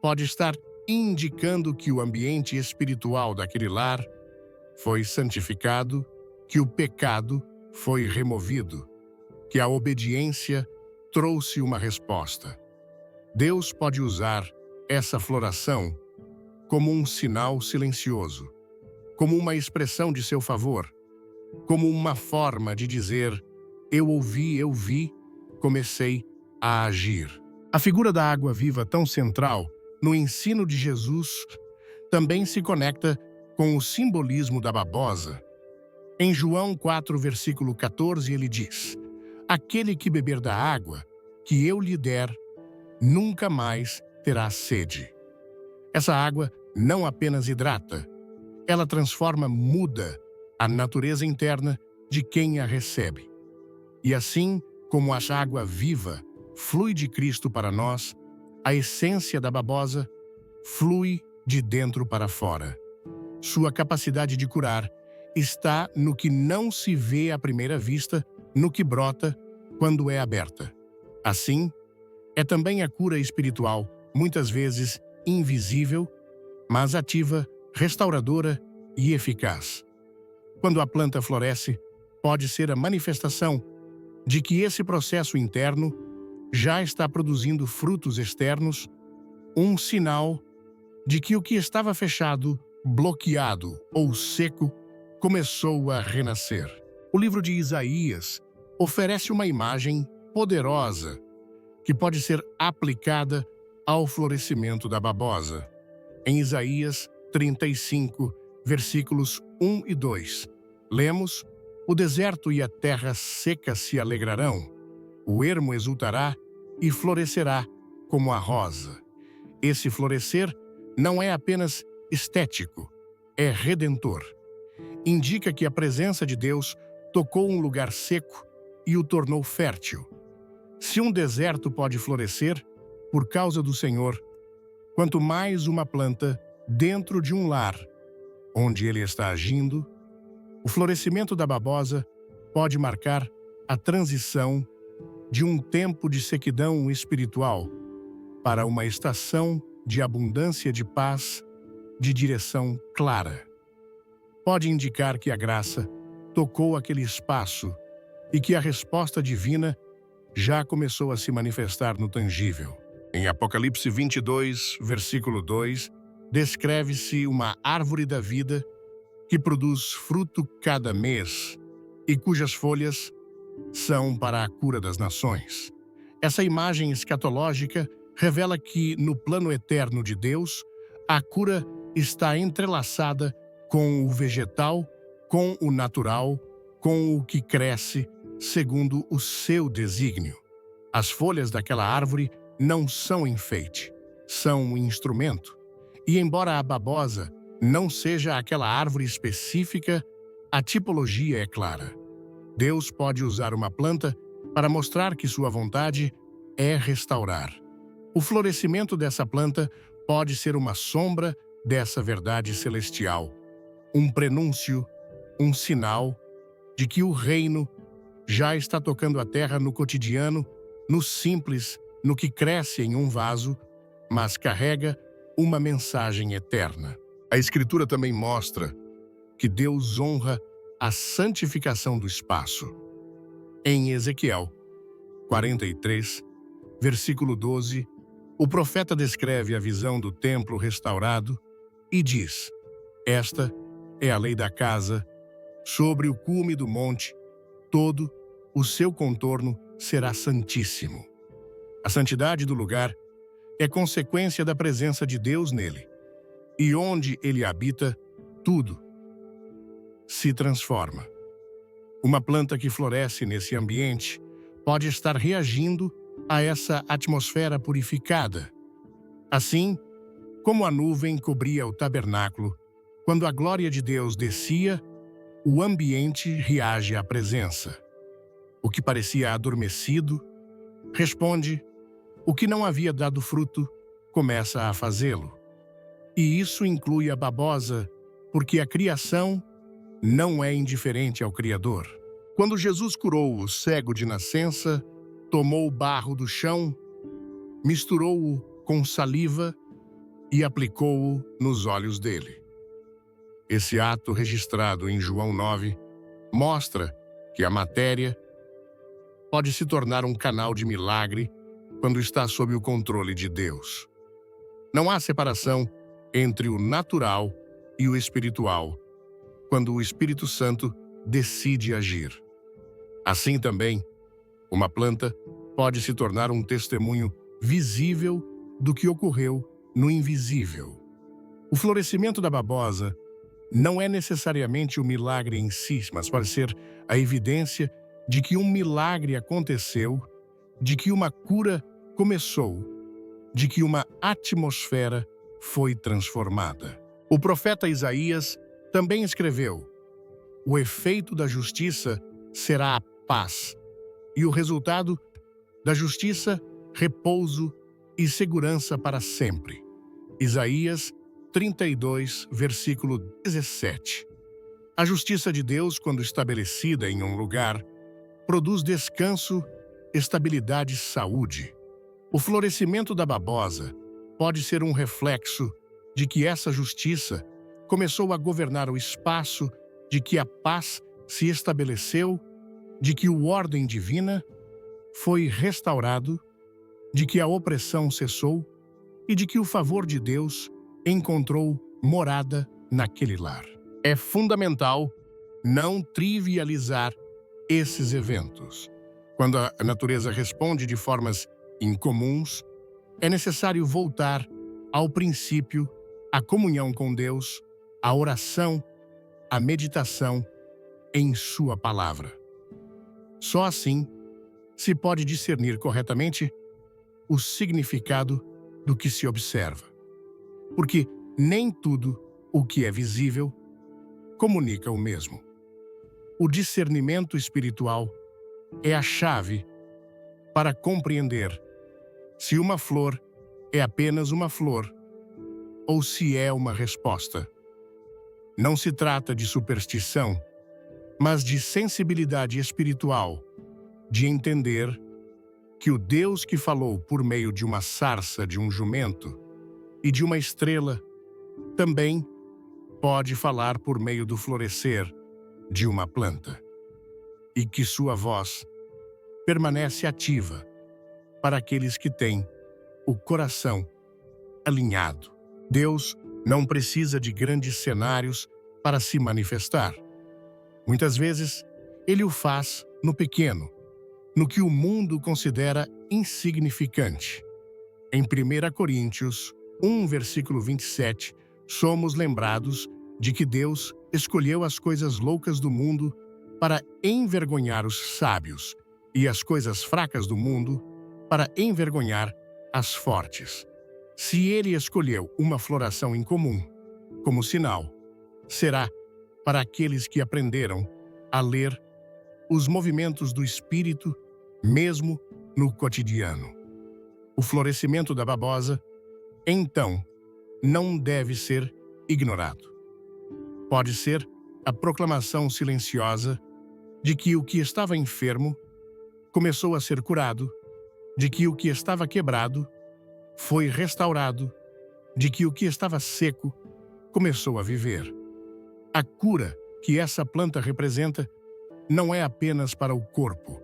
pode estar indicando que o ambiente espiritual daquele lar foi santificado, que o pecado foi removido, que a obediência trouxe uma resposta. Deus pode usar essa floração como um sinal silencioso, como uma expressão de seu favor, como uma forma de dizer: eu vi, comecei a agir. A figura da água viva, tão central no ensino de Jesus, também se conecta com o simbolismo da babosa. Em João 4, versículo 14, ele diz: aquele que beber da água que eu lhe der, nunca mais terá sede. Essa água não apenas hidrata, ela transforma, muda a natureza interna de quem a recebe. E assim como a água viva flui de Cristo para nós, a essência da babosa flui de dentro para fora. Sua capacidade de curar está no que não se vê à primeira vista, no que brota quando é aberta. Assim, é também a cura espiritual, muitas vezes invisível, mas ativa, restauradora e eficaz. Quando a planta floresce, pode ser a manifestação de que esse processo interno já está produzindo frutos externos, um sinal de que o que estava fechado, bloqueado ou seco começou a renascer. O livro de Isaías oferece uma imagem poderosa que pode ser aplicada ao florescimento da babosa. Em Isaías 35, versículos 1 e 2, lemos: o deserto e a terra seca se alegrarão, o ermo exultará e florescerá como a rosa. Esse florescer não é apenas estético, é redentor. Indica que a presença de Deus tocou um lugar seco e o tornou fértil. Se um deserto pode florescer por causa do Senhor, quanto mais uma planta dentro de um lar onde Ele está agindo, o florescimento da babosa pode marcar a transição de um tempo de sequidão espiritual para uma estação de abundância de paz, de direção clara. Pode indicar que a graça tocou aquele espaço e que a resposta divina já começou a se manifestar no tangível. Em Apocalipse 22, versículo 2, descreve-se uma árvore da vida que produz fruto cada mês e cujas folhas são para a cura das nações. Essa imagem escatológica revela que, no plano eterno de Deus, a cura está entrelaçada com o vegetal, com o natural, com o que cresce segundo o seu desígnio. As folhas daquela árvore não são enfeite, são um instrumento. E embora a babosa não seja aquela árvore específica, a tipologia é clara. Deus pode usar uma planta para mostrar que sua vontade é restaurar. O florescimento dessa planta pode ser uma sombra dessa verdade celestial, um prenúncio, um sinal de que o reino já está tocando a terra no cotidiano, no simples, no que cresce em um vaso, mas carrega uma mensagem eterna. A Escritura também mostra que Deus honra a santificação do espaço. Em Ezequiel 43, versículo 12, o profeta descreve a visão do templo restaurado e diz: Esta é a lei da casa, sobre o cume do monte, todo o seu contorno será santíssimo. A santidade do lugar é consequência da presença de Deus nele. E onde ele habita, tudo se transforma. Uma planta que floresce nesse ambiente pode estar reagindo a essa atmosfera purificada. Assim como a nuvem cobria o tabernáculo, quando a glória de Deus descia, o ambiente reage à presença. O que parecia adormecido responde, o que não havia dado fruto começa a fazê-lo. E isso inclui a babosa, porque a criação não é indiferente ao Criador. Quando Jesus curou o cego de nascença, tomou o barro do chão, misturou-o com saliva e aplicou-o nos olhos dele. Esse ato, registrado em João 9, mostra que a matéria pode se tornar um canal de milagre quando está sob o controle de Deus. Não há separação entre o natural e o espiritual quando o Espírito Santo decide agir. Assim também, uma planta pode se tornar um testemunho visível do que ocorreu no invisível. O florescimento da babosa não é necessariamente o milagre em si, mas pode ser a evidência de que um milagre aconteceu, de que uma cura começou, de que uma atmosfera foi transformada. O profeta Isaías também escreveu: o efeito da justiça será a paz, e o resultado da justiça, repouso e segurança para sempre. Isaías 32, versículo 17. A justiça de Deus, quando estabelecida em um lugar, produz descanso, estabilidade e saúde. O florescimento da babosa pode ser um reflexo de que essa justiça começou a governar o espaço, de que a paz se estabeleceu, de que a ordem divina foi restaurado, de que a opressão cessou e de que o favor de Deus encontrou morada naquele lar. É fundamental não trivializar esses eventos. Quando a natureza responde de formas incomuns, é necessário voltar ao princípio, à comunhão com Deus, à oração, à meditação em sua palavra. Só assim se pode discernir corretamente o significado do que se observa. Porque nem tudo o que é visível comunica o mesmo. O discernimento espiritual é a chave para compreender se uma flor é apenas uma flor ou se é uma resposta. Não se trata de superstição, mas de sensibilidade espiritual, de entender que o Deus que falou por meio de uma sarça de um jumento e de uma estrela também pode falar por meio do florescer de uma planta, e que sua voz permanece ativa para aqueles que têm o coração alinhado. Deus não precisa de grandes cenários para se manifestar. Muitas vezes, Ele o faz no pequeno, no que o mundo considera insignificante. Em 1 Coríntios 1, versículo 27, somos lembrados de que Deus escolheu as coisas loucas do mundo para envergonhar os sábios e as coisas fracas do mundo para envergonhar as fortes. Se Ele escolheu uma floração incomum como sinal, será para aqueles que aprenderam a ler os movimentos do Espírito, mesmo no cotidiano. O florescimento da babosa, então, não deve ser ignorado. Pode ser a proclamação silenciosa de que o que estava enfermo começou a ser curado, de que o que estava quebrado foi restaurado, de que o que estava seco começou a viver. A cura que essa planta representa não é apenas para o corpo,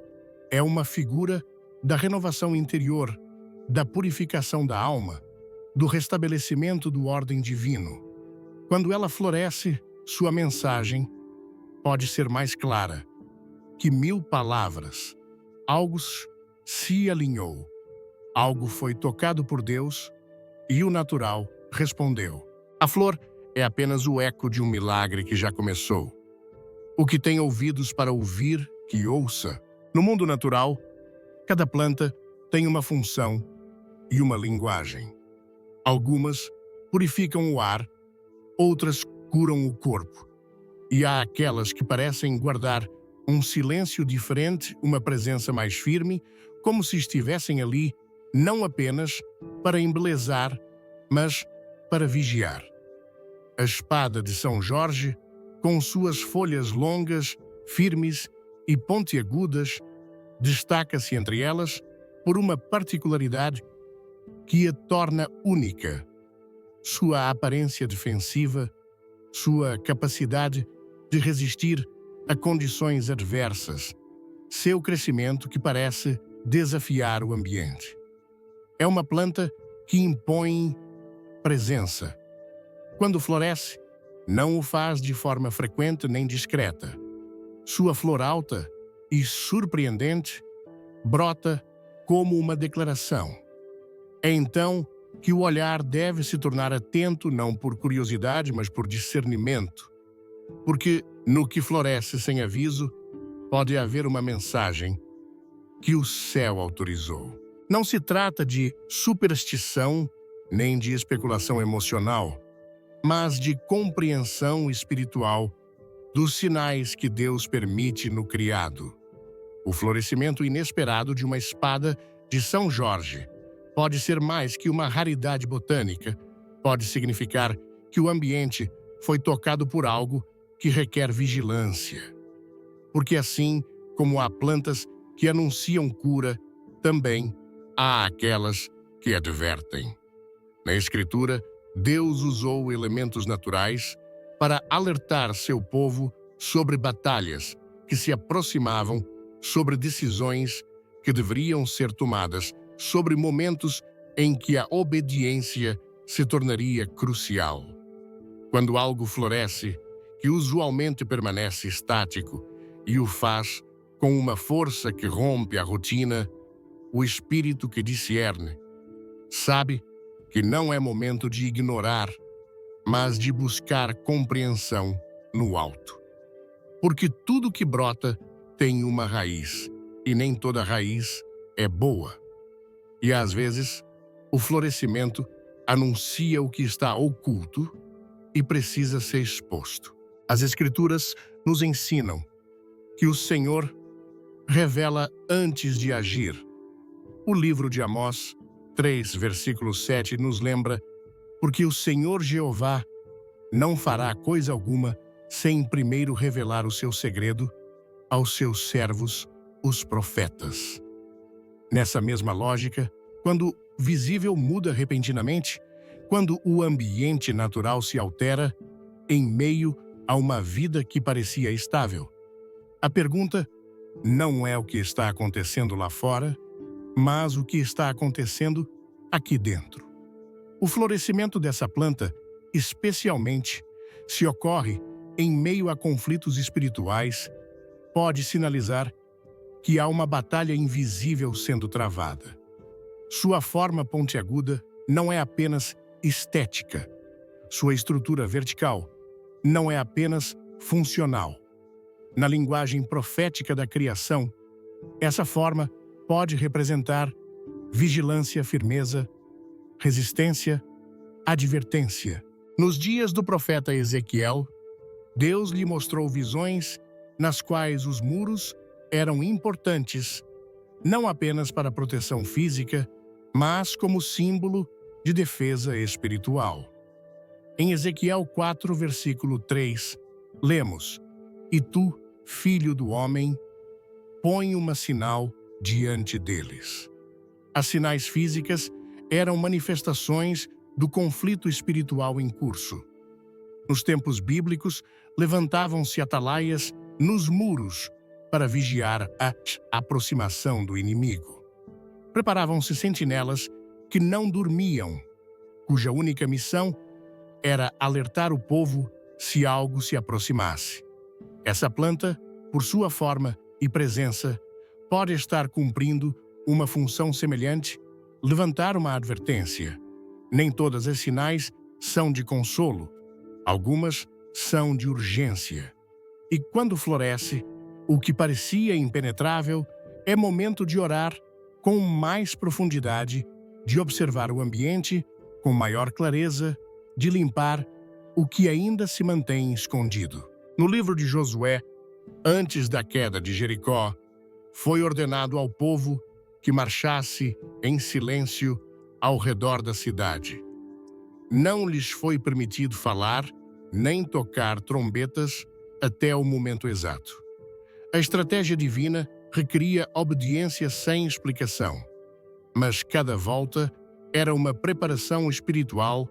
é uma figura da renovação interior, da purificação da alma, do restabelecimento do ordem divino. Quando ela floresce, sua mensagem pode ser mais clara que 1000 palavras. Algo se alinhou, algo foi tocado por Deus e o natural respondeu. A flor é apenas o eco de um milagre que já começou. O que tem ouvidos para ouvir, que ouça. No mundo natural, cada planta tem uma função e uma linguagem. Algumas purificam o ar, outras curam o corpo. E há aquelas que parecem guardar um silêncio diferente, uma presença mais firme, como se estivessem ali não apenas para embelezar, mas para vigiar. A espada de São Jorge, com suas folhas longas, firmes e pontiagudas, destaca-se entre elas por uma particularidade que a torna única: sua aparência defensiva, sua capacidade de resistir a condições adversas, seu crescimento que parece desafiar o ambiente. É uma planta que impõe presença. Quando floresce, não o faz de forma frequente nem discreta. Sua flor alta e surpreendente brota como uma declaração. É então que o olhar deve se tornar atento não por curiosidade, mas por discernimento. Porque no que floresce sem aviso, pode haver uma mensagem que o céu autorizou. Não se trata de superstição nem de especulação emocional, mas de compreensão espiritual dos sinais que Deus permite no criado. O florescimento inesperado de uma espada de São Jorge pode ser mais que uma raridade botânica, pode significar que o ambiente foi tocado por algo que requer vigilância. Porque assim como há plantas que anunciam cura, também há aquelas que advertem. Na Escritura, Deus usou elementos naturais para alertar seu povo sobre batalhas que se aproximavam, sobre decisões que deveriam ser tomadas, sobre momentos em que a obediência se tornaria crucial. Quando algo floresce, que usualmente permanece estático e o faz com uma força que rompe a rotina, o espírito que discerne sabe que não é momento de ignorar, mas de buscar compreensão no alto. Porque tudo que brota tem uma raiz, e nem toda raiz é boa. E às vezes, o florescimento anuncia o que está oculto e precisa ser exposto. As Escrituras nos ensinam que o Senhor revela antes de agir. O livro de Amós 3, versículo 7 nos lembra: porque o Senhor Jeová não fará coisa alguma sem primeiro revelar o seu segredo aos seus servos, os profetas. Nessa mesma lógica, quando o visível muda repentinamente, quando o ambiente natural se altera em meio a uma vida que parecia estável, a pergunta não é o que está acontecendo lá fora, mas o que está acontecendo aqui dentro. O florescimento dessa planta, especialmente se ocorre em meio a conflitos espirituais, pode sinalizar que há uma batalha invisível sendo travada. Sua forma pontiaguda não é apenas estética. Sua estrutura vertical não é apenas funcional. Na linguagem profética da criação, essa forma pode representar vigilância, firmeza, resistência, advertência. Nos dias do profeta Ezequiel, Deus lhe mostrou visões nas quais os muros eram importantes, não apenas para proteção física, mas como símbolo de defesa espiritual. Em Ezequiel 4, versículo 3, lemos: "E tu, filho do homem, põe uma sinal diante deles." As sinais físicas eram manifestações do conflito espiritual em curso. Nos tempos bíblicos, levantavam-se atalaias nos muros para vigiar a aproximação do inimigo. Preparavam-se sentinelas que não dormiam, cuja única missão era alertar o povo se algo se aproximasse. Essa planta, por sua forma e presença, pode estar cumprindo uma função semelhante, levantar uma advertência. Nem todas as sinais são de consolo, algumas são de urgência. E quando floresce, o que parecia impenetrável é momento de orar com mais profundidade, de observar o ambiente com maior clareza, de limpar o que ainda se mantém escondido. No livro de Josué, antes da queda de Jericó, foi ordenado ao povo que marchasse em silêncio ao redor da cidade. Não lhes foi permitido falar nem tocar trombetas até o momento exato. A estratégia divina requeria obediência sem explicação, mas cada volta era uma preparação espiritual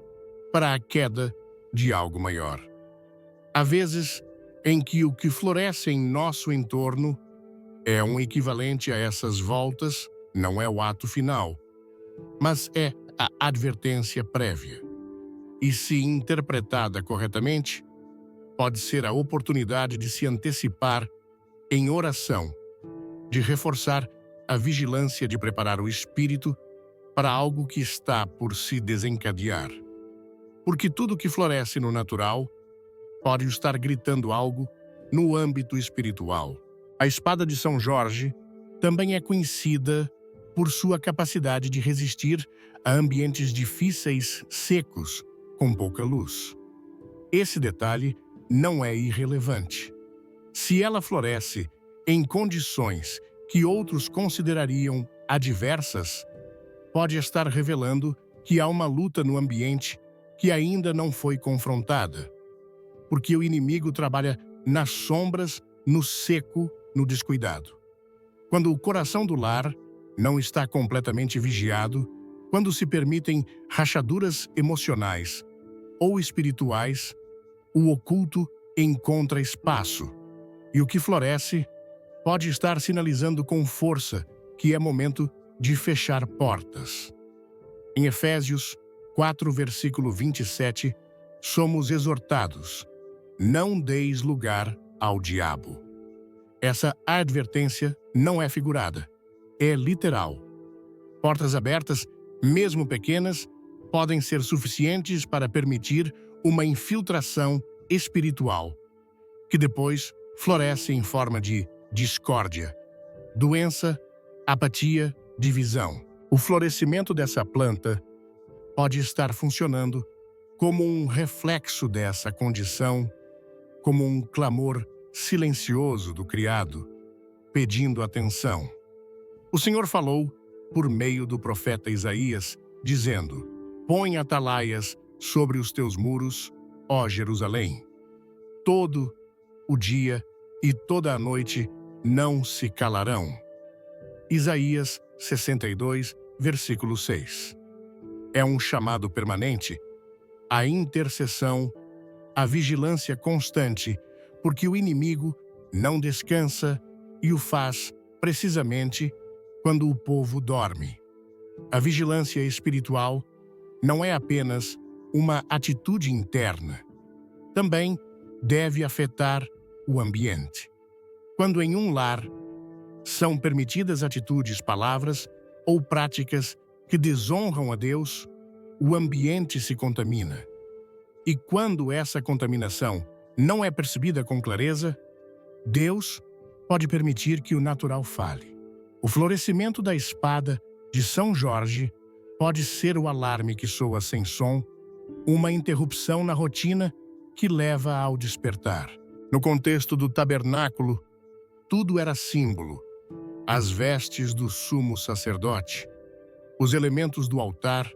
para a queda de algo maior. Há vezes em que o que floresce em nosso entorno é um equivalente a essas voltas, não é o ato final, mas é a advertência prévia. E se interpretada corretamente, pode ser a oportunidade de se antecipar em oração, de reforçar a vigilância, de preparar o espírito para algo que está por se desencadear. Porque tudo que floresce no natural pode estar gritando algo no âmbito espiritual. A espada de São Jorge também é conhecida por sua capacidade de resistir a ambientes difíceis, secos, com pouca luz. Esse detalhe não é irrelevante. Se ela floresce em condições que outros considerariam adversas, pode estar revelando que há uma luta no ambiente que ainda não foi confrontada, porque o inimigo trabalha nas sombras, no seco, no descuidado. Quando o coração do lar não está completamente vigiado, quando se permitem rachaduras emocionais ou espirituais, o oculto encontra espaço, e o que floresce pode estar sinalizando com força que é momento de fechar portas. Em Efésios 4, versículo 27, somos exortados: não deis lugar ao diabo. Essa advertência não é figurada, é literal. Portas abertas, mesmo pequenas, podem ser suficientes para permitir uma infiltração espiritual, que depois floresce em forma de discórdia, doença, apatia, divisão. O florescimento dessa planta pode estar funcionando como um reflexo dessa condição, como um clamor silencioso do criado, pedindo atenção. O Senhor falou por meio do profeta Isaías, dizendo: põe atalaias sobre os teus muros, ó Jerusalém. Todo o dia e toda a noite não se calarão. Isaías 62, versículo 6. É um chamado permanente, a intercessão, a vigilância constante, porque o inimigo não descansa e o faz precisamente quando o povo dorme. A vigilância espiritual não é apenas uma atitude interna. Também deve afetar o ambiente. Quando em um lar são permitidas atitudes, palavras ou práticas que desonram a Deus, o ambiente se contamina. E quando essa contaminação não é percebida com clareza, Deus pode permitir que o natural fale. O florescimento da espada de São Jorge pode ser o alarme que soa sem som, uma interrupção na rotina que leva ao despertar. No contexto do tabernáculo, tudo era símbolo. As vestes do sumo sacerdote, os elementos do altar,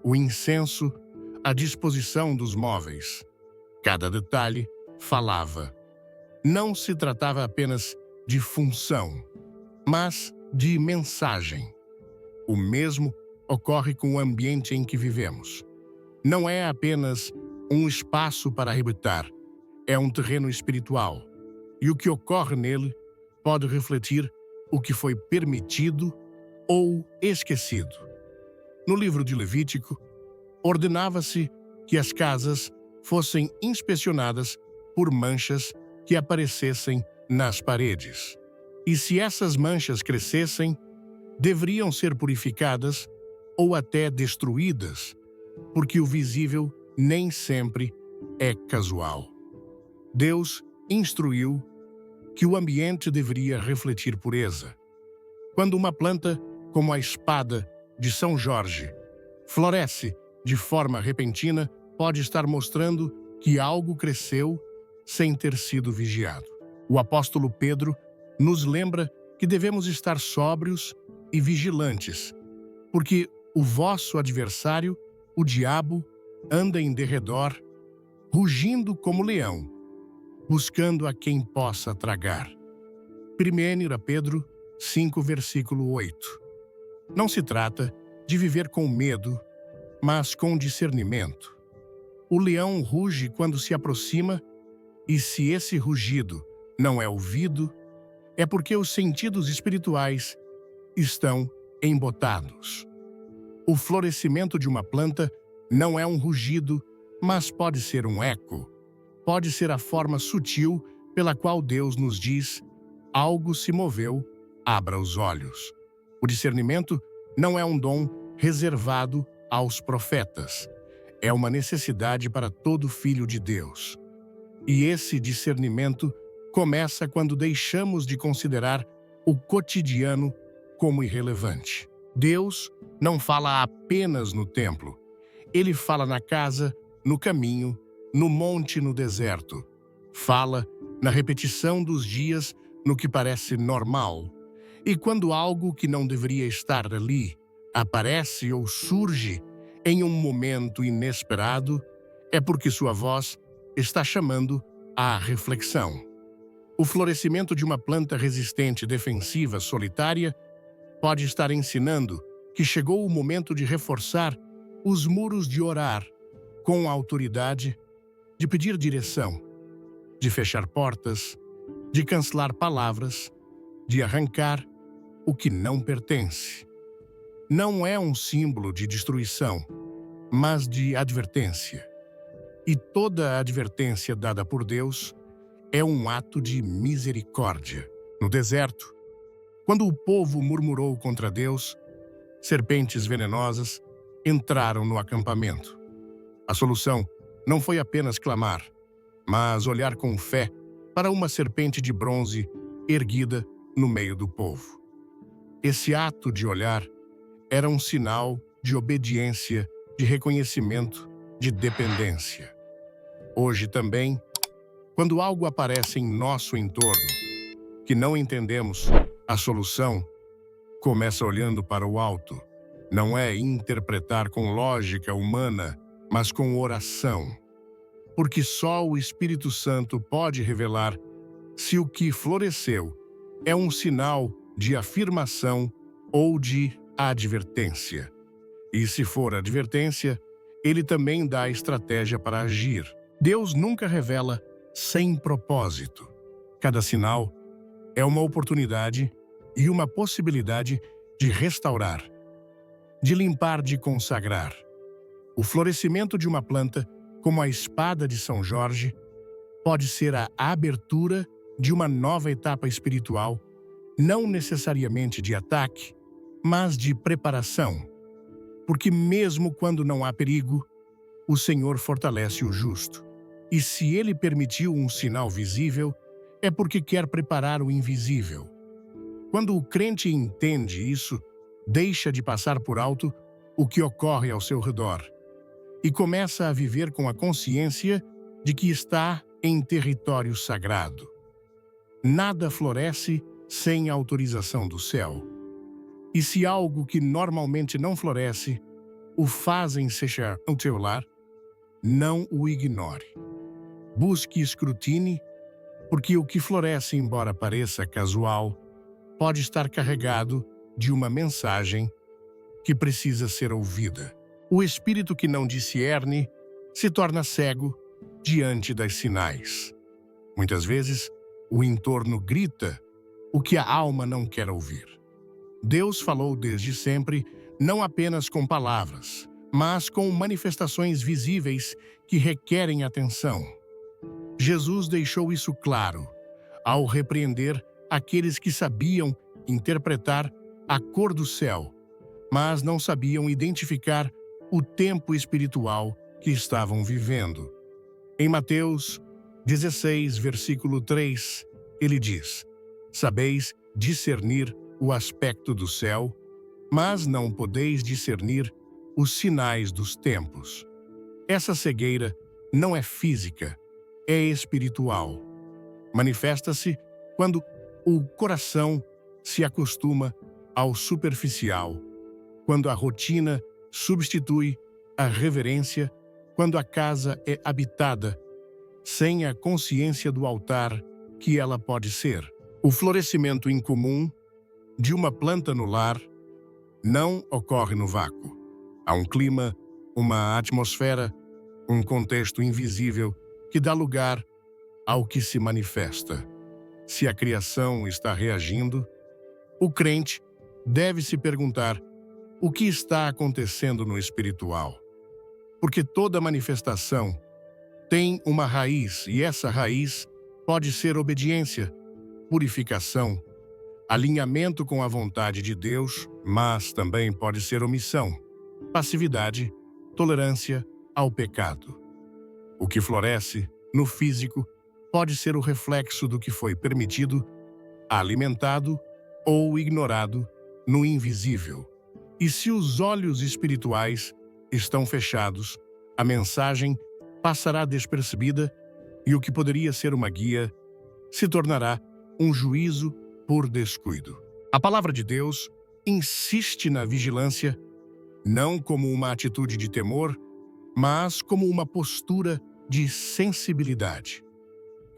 o incenso, a disposição dos móveis. Cada detalhe falava. Não se tratava apenas de função, mas de mensagem. O mesmo ocorre com o ambiente em que vivemos. Não é apenas um espaço para habitar, é um terreno espiritual. E o que ocorre nele pode refletir o que foi permitido ou esquecido. No livro de Levítico, ordenava-se que as casas fossem inspecionadas por manchas que aparecessem nas paredes. E se essas manchas crescessem, deveriam ser purificadas ou até destruídas, porque o visível nem sempre é casual. Deus instruiu que o ambiente deveria refletir pureza. Quando uma planta, como a espada de São Jorge, floresce de forma repentina, pode estar mostrando que algo cresceu sem ter sido vigiado. O apóstolo Pedro nos lembra que devemos estar sóbrios e vigilantes, porque o vosso adversário, o diabo, anda em derredor, rugindo como leão, buscando a quem possa tragar. 1 Pedro 5, versículo 8. Não se trata de viver com medo, mas com discernimento. O leão ruge quando se aproxima, e se esse rugido não é ouvido, é porque os sentidos espirituais estão embotados. O florescimento de uma planta não é um rugido, mas pode ser um eco. Pode ser a forma sutil pela qual Deus nos diz: algo se moveu, abra os olhos. O discernimento não é um dom reservado aos profetas. É uma necessidade para todo filho de Deus. E esse discernimento começa quando deixamos de considerar o cotidiano como irrelevante. Deus não fala apenas no templo. Ele fala na casa, no caminho, no monte, no deserto. Fala na repetição dos dias, no que parece normal. E quando algo que não deveria estar ali aparece ou surge em um momento inesperado, é porque sua voz está chamando à reflexão. O florescimento de uma planta resistente, defensiva, solitária, pode estar ensinando que chegou o momento de reforçar os muros, de orar com autoridade, de pedir direção, de fechar portas, de cancelar palavras, de arrancar o que não pertence. Não é um símbolo de destruição, mas de advertência. E toda advertência dada por Deus é um ato de misericórdia. No deserto, quando o povo murmurou contra Deus, serpentes venenosas entraram no acampamento. A solução não foi apenas clamar, mas olhar com fé para uma serpente de bronze erguida no meio do povo. Esse ato de olhar era um sinal de obediência, de reconhecimento, de dependência. Hoje também, quando algo aparece em nosso entorno que não entendemos, a solução começa olhando para o alto. Não é interpretar com lógica humana, mas com oração. Porque só o Espírito Santo pode revelar se o que floresceu é um sinal de afirmação ou de advertência. E se for advertência, ele também dá estratégia para agir. Deus nunca revela sem propósito. Cada sinal é uma oportunidade e uma possibilidade de restaurar. de limpar, de consagrar. O florescimento de uma planta, como a espada de São Jorge, pode ser a abertura de uma nova etapa espiritual, não necessariamente de ataque, mas de preparação. Porque mesmo quando não há perigo, o Senhor fortalece o justo. E se Ele permitiu um sinal visível, é porque quer preparar o invisível. Quando o crente entende isso, deixa de passar por alto o que ocorre ao seu redor e começa a viver com a consciência de que está em território sagrado. Nada floresce sem autorização do céu. E se algo que normalmente não floresce o fazem cessar no teu lar, não o ignore. Busque e escrutine, porque o que floresce, embora pareça casual, pode estar carregado de uma mensagem que precisa ser ouvida. O espírito que não discerne se torna cego diante das sinais. Muitas vezes, o entorno grita o que a alma não quer ouvir. Deus falou desde sempre, não apenas com palavras, mas com manifestações visíveis que requerem atenção. Jesus deixou isso claro ao repreender aqueles que sabiam interpretar a cor do céu, mas não sabiam identificar o tempo espiritual que estavam vivendo. Em Mateus 16, versículo 3, ele diz: "Sabeis discernir o aspecto do céu, mas não podeis discernir os sinais dos tempos." Essa cegueira não é física, é espiritual. Manifesta-se quando o coração se acostuma ao superficial, quando a rotina substitui a reverência, quando a casa é habitada sem a consciência do altar que ela pode ser. O florescimento incomum de uma planta no lar não ocorre no vácuo. Há um clima, uma atmosfera, um contexto invisível que dá lugar ao que se manifesta. Se a criação está reagindo, o crente deve se perguntar o que está acontecendo no espiritual. Porque toda manifestação tem uma raiz, e essa raiz pode ser obediência, purificação, alinhamento com a vontade de Deus, mas também pode ser omissão, passividade, tolerância ao pecado. O que floresce no físico pode ser o reflexo do que foi permitido, alimentado ou ignorado no invisível. E se os olhos espirituais estão fechados, a mensagem passará despercebida e o que poderia ser uma guia se tornará um juízo por descuido. A palavra de Deus insiste na vigilância, não como uma atitude de temor, mas como uma postura de sensibilidade.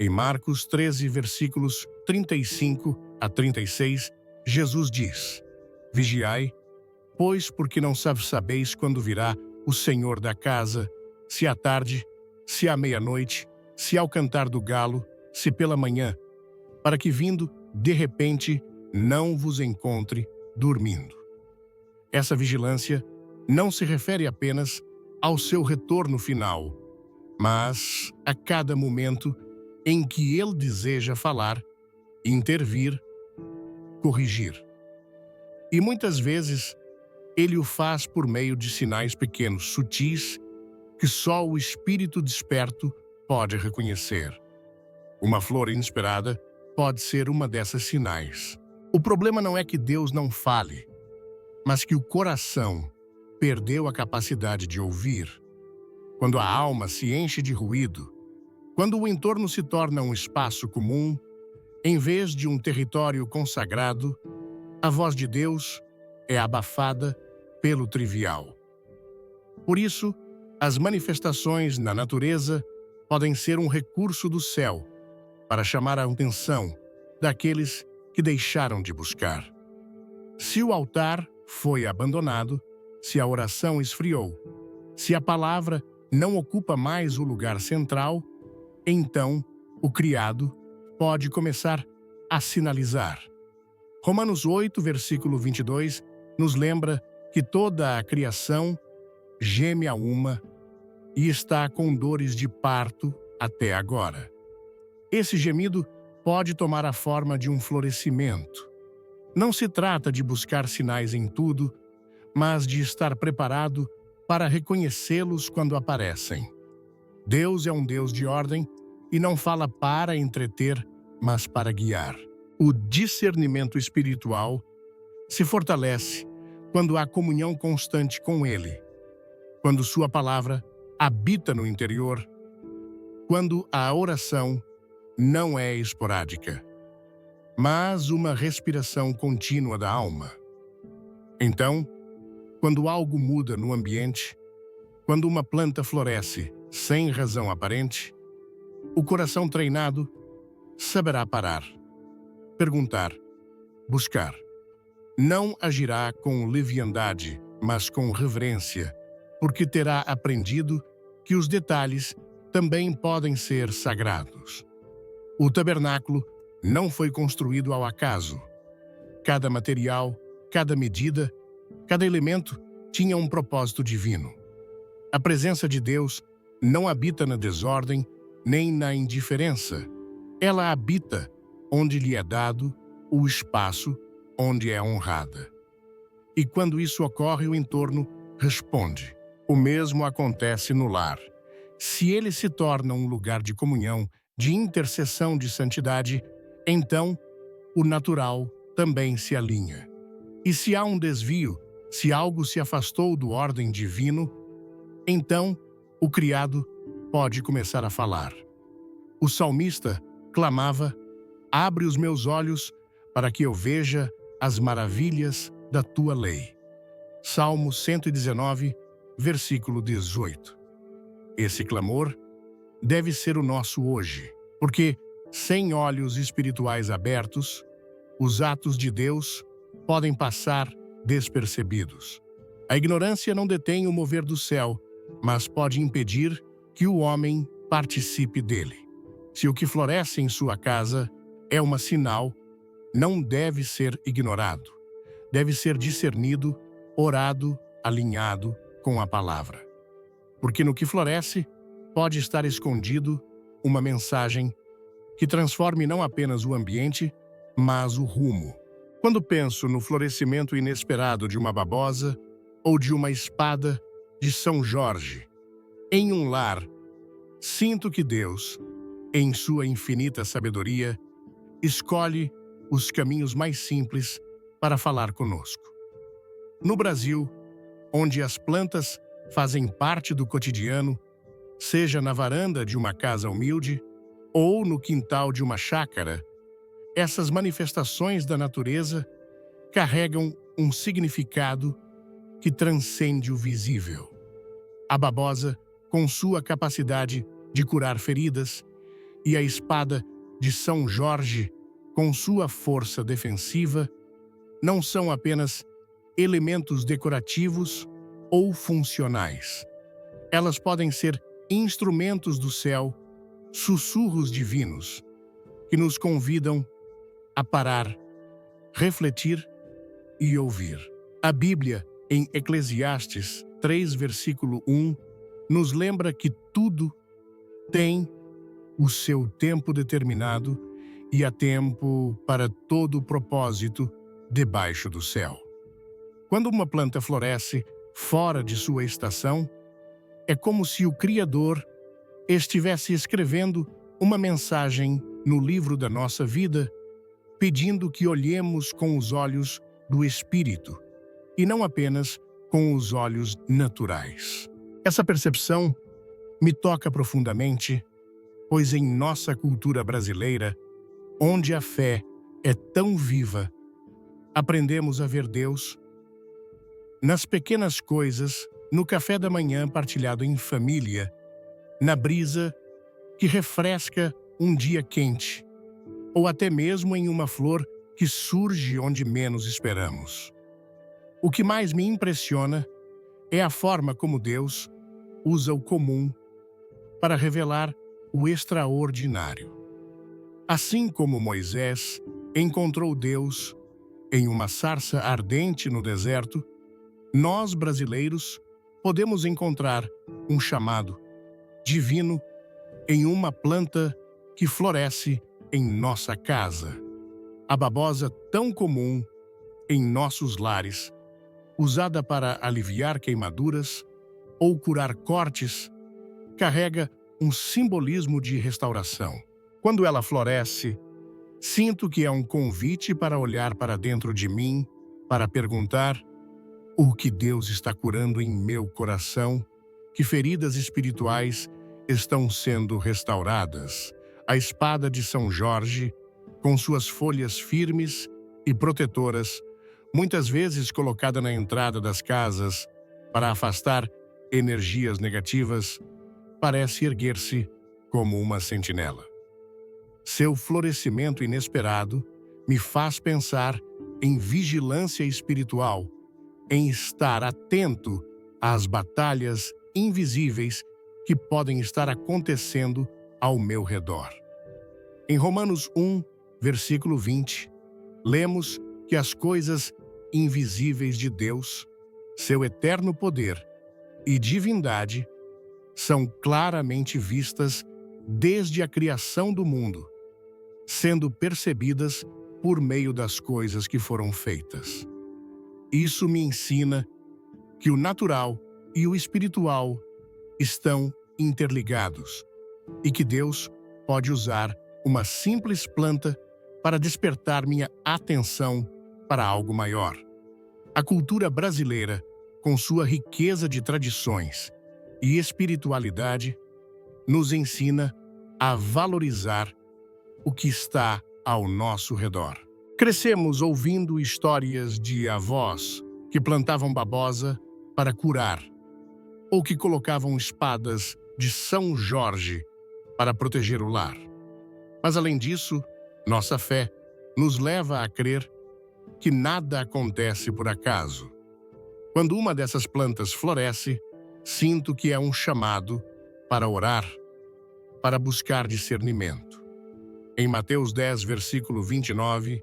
Em Marcos 13, versículos 35 a 36, Jesus diz: "Vigiai, pois porque não sabeis quando virá o Senhor da casa, se à tarde, se à meia-noite, se ao cantar do galo, se pela manhã, para que vindo, de repente, não vos encontre dormindo." Essa vigilância não se refere apenas ao seu retorno final, mas a cada momento em que ele deseja falar, intervir, corrigir. E muitas vezes, ele o faz por meio de sinais pequenos, sutis, que só o espírito desperto pode reconhecer. Uma flor inesperada pode ser uma dessas sinais. O problema não é que Deus não fale, mas que o coração perdeu a capacidade de ouvir. Quando a alma se enche de ruído, quando o entorno se torna um espaço comum, em vez de um território consagrado, a voz de Deus é abafada pelo trivial. Por isso, as manifestações na natureza podem ser um recurso do céu para chamar a atenção daqueles que deixaram de buscar. Se o altar foi abandonado, se a oração esfriou, se a palavra não ocupa mais o lugar central, então o criado pode começar a sinalizar. Romanos 8, versículo 22, nos lembra que toda a criação geme a uma e está com dores de parto até agora. Esse gemido pode tomar a forma de um florescimento. Não se trata de buscar sinais em tudo, mas de estar preparado para reconhecê-los quando aparecem. Deus é um Deus de ordem e não fala para entreter, mas para guiar. O discernimento espiritual se fortalece quando há comunhão constante com Ele, quando Sua palavra habita no interior, quando a oração não é esporádica, mas uma respiração contínua da alma. Então, quando algo muda no ambiente, quando uma planta floresce sem razão aparente, o coração treinado saberá parar, perguntar, buscar. Não agirá com leviandade, mas com reverência, porque terá aprendido que os detalhes também podem ser sagrados. O tabernáculo não foi construído ao acaso. Cada material, cada medida, cada elemento tinha um propósito divino. A presença de Deus não habita na desordem nem na indiferença. Ela habita onde lhe é dado o espaço onde é honrada. E quando isso ocorre, o entorno responde. O mesmo acontece no lar. Se ele se torna um lugar de comunhão, de intercessão, de santidade, então o natural também se alinha. E se há um desvio, se algo se afastou do ordem divino, então o criado pode começar a falar. O salmista clamava: abre os meus olhos para que eu veja as maravilhas da tua lei. Salmo 119, versículo 18. Esse clamor deve ser o nosso hoje, porque, sem olhos espirituais abertos, os atos de Deus podem passar despercebidos. A ignorância não detém o mover do céu, mas pode impedir que o homem participe dele. Se o que floresce em sua casa é um sinal, não deve ser ignorado. Deve ser discernido, orado, alinhado com a palavra. Porque no que floresce, pode estar escondido uma mensagem que transforme não apenas o ambiente, mas o rumo. Quando penso no florescimento inesperado de uma babosa ou de uma espada de São Jorge em um lar, sinto que Deus, em sua infinita sabedoria, escolhe os caminhos mais simples para falar conosco. No Brasil, onde as plantas fazem parte do cotidiano, seja na varanda de uma casa humilde ou no quintal de uma chácara, essas manifestações da natureza carregam um significado que transcende o visível. A babosa, com sua capacidade de curar feridas, e a espada de São Jorge, com sua força defensiva, não são apenas elementos decorativos ou funcionais. Elas podem ser instrumentos do céu, sussurros divinos, que nos convidam a parar, refletir e ouvir. A Bíblia, em Eclesiastes 3, versículo 1, nos lembra que tudo tem o seu tempo determinado e há tempo para todo o propósito debaixo do céu. Quando uma planta floresce fora de sua estação, é como se o Criador estivesse escrevendo uma mensagem no livro da nossa vida, pedindo que olhemos com os olhos do Espírito e não apenas com os olhos naturais. Essa percepção me toca profundamente, pois em nossa cultura brasileira, onde a fé é tão viva, aprendemos a ver Deus nas pequenas coisas, no café da manhã partilhado em família, na brisa que refresca um dia quente, ou até mesmo em uma flor que surge onde menos esperamos. O que mais me impressiona é a forma como Deus usa o comum para revelar o extraordinário. Assim como Moisés encontrou Deus em uma sarça ardente no deserto, Nós, brasileiros, podemos encontrar um chamado divino em uma planta que floresce em nossa casa. A babosa tão comum em nossos lares, usada para aliviar queimaduras ou curar cortes, carrega um simbolismo de restauração. Quando ela floresce, sinto que é um convite para olhar para dentro de mim, para perguntar o que Deus está curando em meu coração, que feridas espirituais estão sendo restauradas. A espada de São Jorge, com suas folhas firmes e protetoras, muitas vezes colocada na entrada das casas para afastar energias negativas, parece erguer-se como uma sentinela. Seu florescimento inesperado me faz pensar em vigilância espiritual, em estar atento às batalhas invisíveis que podem estar acontecendo ao meu redor. Em Romanos 1, versículo 20, lemos que as coisas invisíveis de Deus, seu eterno poder e divindade, são claramente vistas desde a criação do mundo, sendo percebidas por meio das coisas que foram feitas. Isso me ensina que o natural e o espiritual estão interligados e que Deus pode usar uma simples planta para despertar minha atenção para algo maior. A cultura brasileira, com sua riqueza de tradições e espiritualidade, nos ensina a valorizar o que está ao nosso redor. Crescemos ouvindo histórias de avós que plantavam babosa para curar, ou que colocavam espadas de São Jorge para proteger o lar. Mas, além disso, nossa fé nos leva a crer que nada acontece por acaso. Quando uma dessas plantas floresce, sinto que é um chamado para orar, para buscar discernimento. Em Mateus 10, versículo 29,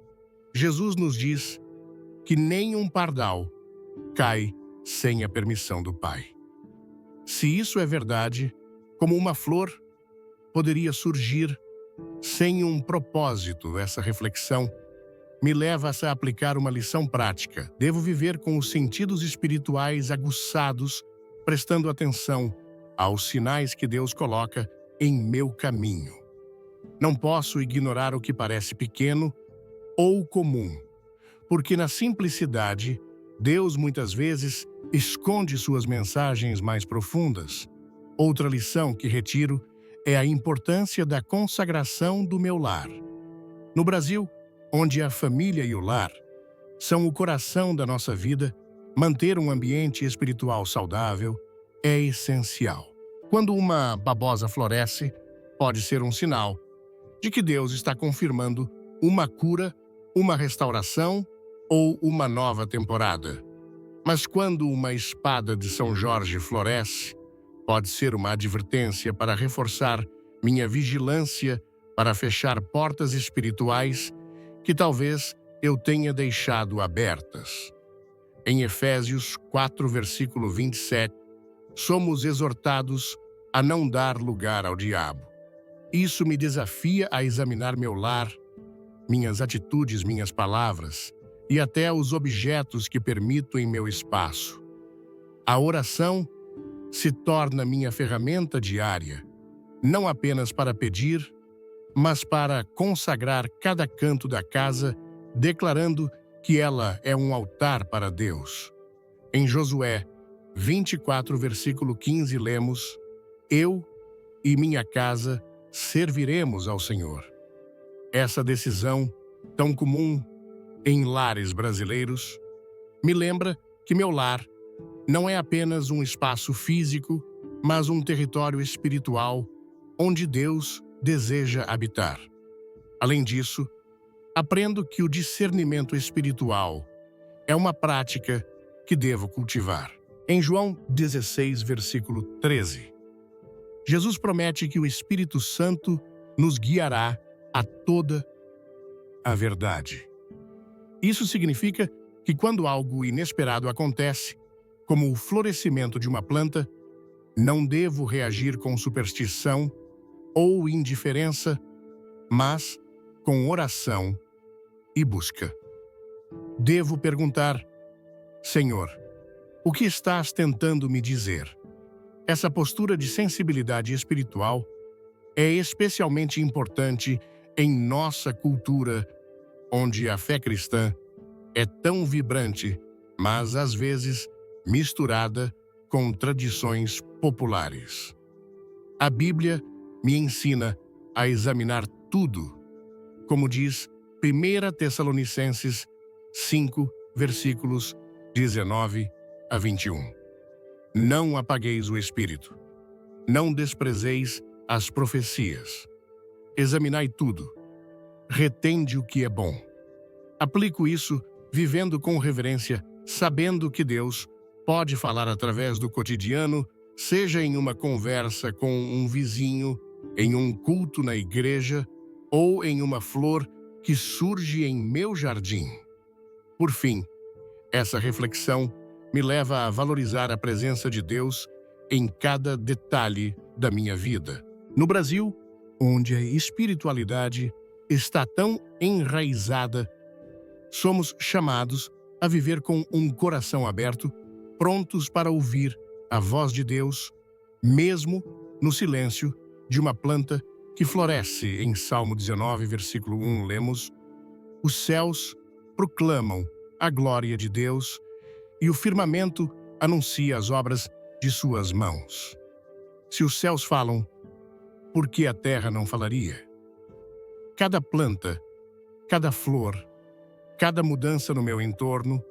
Jesus nos diz que nem um pardal cai sem a permissão do Pai. Se isso é verdade, como uma flor poderia surgir sem um propósito, essa reflexão me leva a aplicar uma lição prática. Devo viver com os sentidos espirituais aguçados, prestando atenção aos sinais que Deus coloca em meu caminho. Não posso ignorar o que parece pequeno ou comum, porque na simplicidade, Deus muitas vezes esconde suas mensagens mais profundas. Outra lição que retiro é a importância da consagração do meu lar. No Brasil, onde a família e o lar são o coração da nossa vida, manter um ambiente espiritual saudável é essencial. Quando uma babosa floresce, pode ser um sinal de que Deus está confirmando uma cura, uma restauração ou uma nova temporada. Mas quando uma espada de São Jorge floresce, pode ser uma advertência para reforçar minha vigilância para fechar portas espirituais que talvez eu tenha deixado abertas. Em Efésios 4, versículo 27, somos exortados a não dar lugar ao diabo. Isso me desafia a examinar meu lar, minhas atitudes, minhas palavras e até os objetos que permito em meu espaço. A oração se torna minha ferramenta diária, não apenas para pedir, mas para consagrar cada canto da casa, declarando que ela é um altar para Deus. Em Josué 24, versículo 15, lemos: Eu e minha casa serviremos ao Senhor. Essa decisão, tão comum em lares brasileiros, me lembra que meu lar não é apenas um espaço físico, mas um território espiritual onde Deus deseja habitar. Além disso, aprendo que o discernimento espiritual é uma prática que devo cultivar. Em João 16, versículo 13, Jesus promete que o Espírito Santo nos guiará a toda a verdade. Isso significa que quando algo inesperado acontece, como o florescimento de uma planta, não devo reagir com superstição ou indiferença, mas com oração e busca. Devo perguntar: Senhor, o que estás tentando me dizer? Essa postura de sensibilidade espiritual é especialmente importante em nossa cultura, onde a fé cristã é tão vibrante, mas às vezes misturada com tradições populares. A Bíblia me ensina a examinar tudo, como diz 1 Tessalonicenses 5, versículos 19 a 21. Não apagueis o espírito, não desprezeis as profecias. Examinai tudo, retende o que é bom. Aplico isso vivendo com reverência, sabendo que Deus pode falar através do cotidiano, seja em uma conversa com um vizinho, em um culto na igreja ou em uma flor que surge em meu jardim. Por fim, essa reflexão me leva a valorizar a presença de Deus em cada detalhe da minha vida. No Brasil, onde a espiritualidade está tão enraizada, somos chamados a viver com um coração aberto, prontos para ouvir a voz de Deus, mesmo no silêncio de uma planta que floresce. Em Salmo 19, versículo 1, lemos: Os céus proclamam a glória de Deus e o firmamento anuncia as obras de suas mãos. Se os céus falam, por que a terra não falaria? Cada planta, cada flor, cada mudança no meu entorno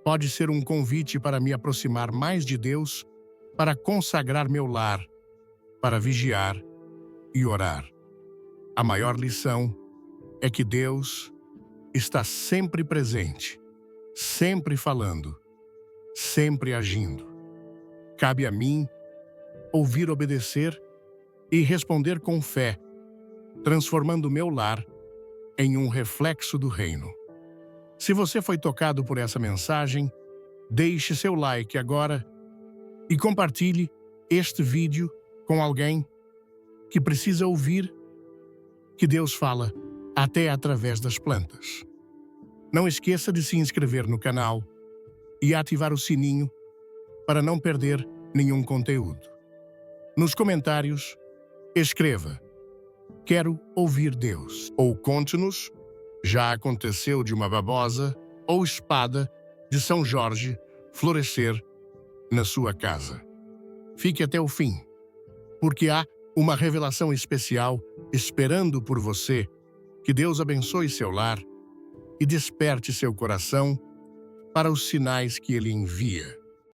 pode ser um convite para me aproximar mais de Deus, para consagrar meu lar, para vigiar e orar. A maior lição é que Deus está sempre presente, sempre falando, sempre agindo. Cabe a mim ouvir, obedecer e responder com fé, transformando meu lar em um reflexo do reino. Se você foi tocado por essa mensagem, deixe seu like agora e compartilhe este vídeo com alguém que precisa ouvir que Deus fala até através das plantas. Não esqueça de se inscrever no canal e ativar o sininho para não perder nenhum conteúdo. Nos comentários, escreva: Quero ouvir Deus, ou conte-nos: já aconteceu de uma babosa ou espada de São Jorge florescer na sua casa. Fique até o fim, porque há uma revelação especial esperando por você. Que Deus abençoe seu lar e desperte seu coração para os sinais que Ele envia.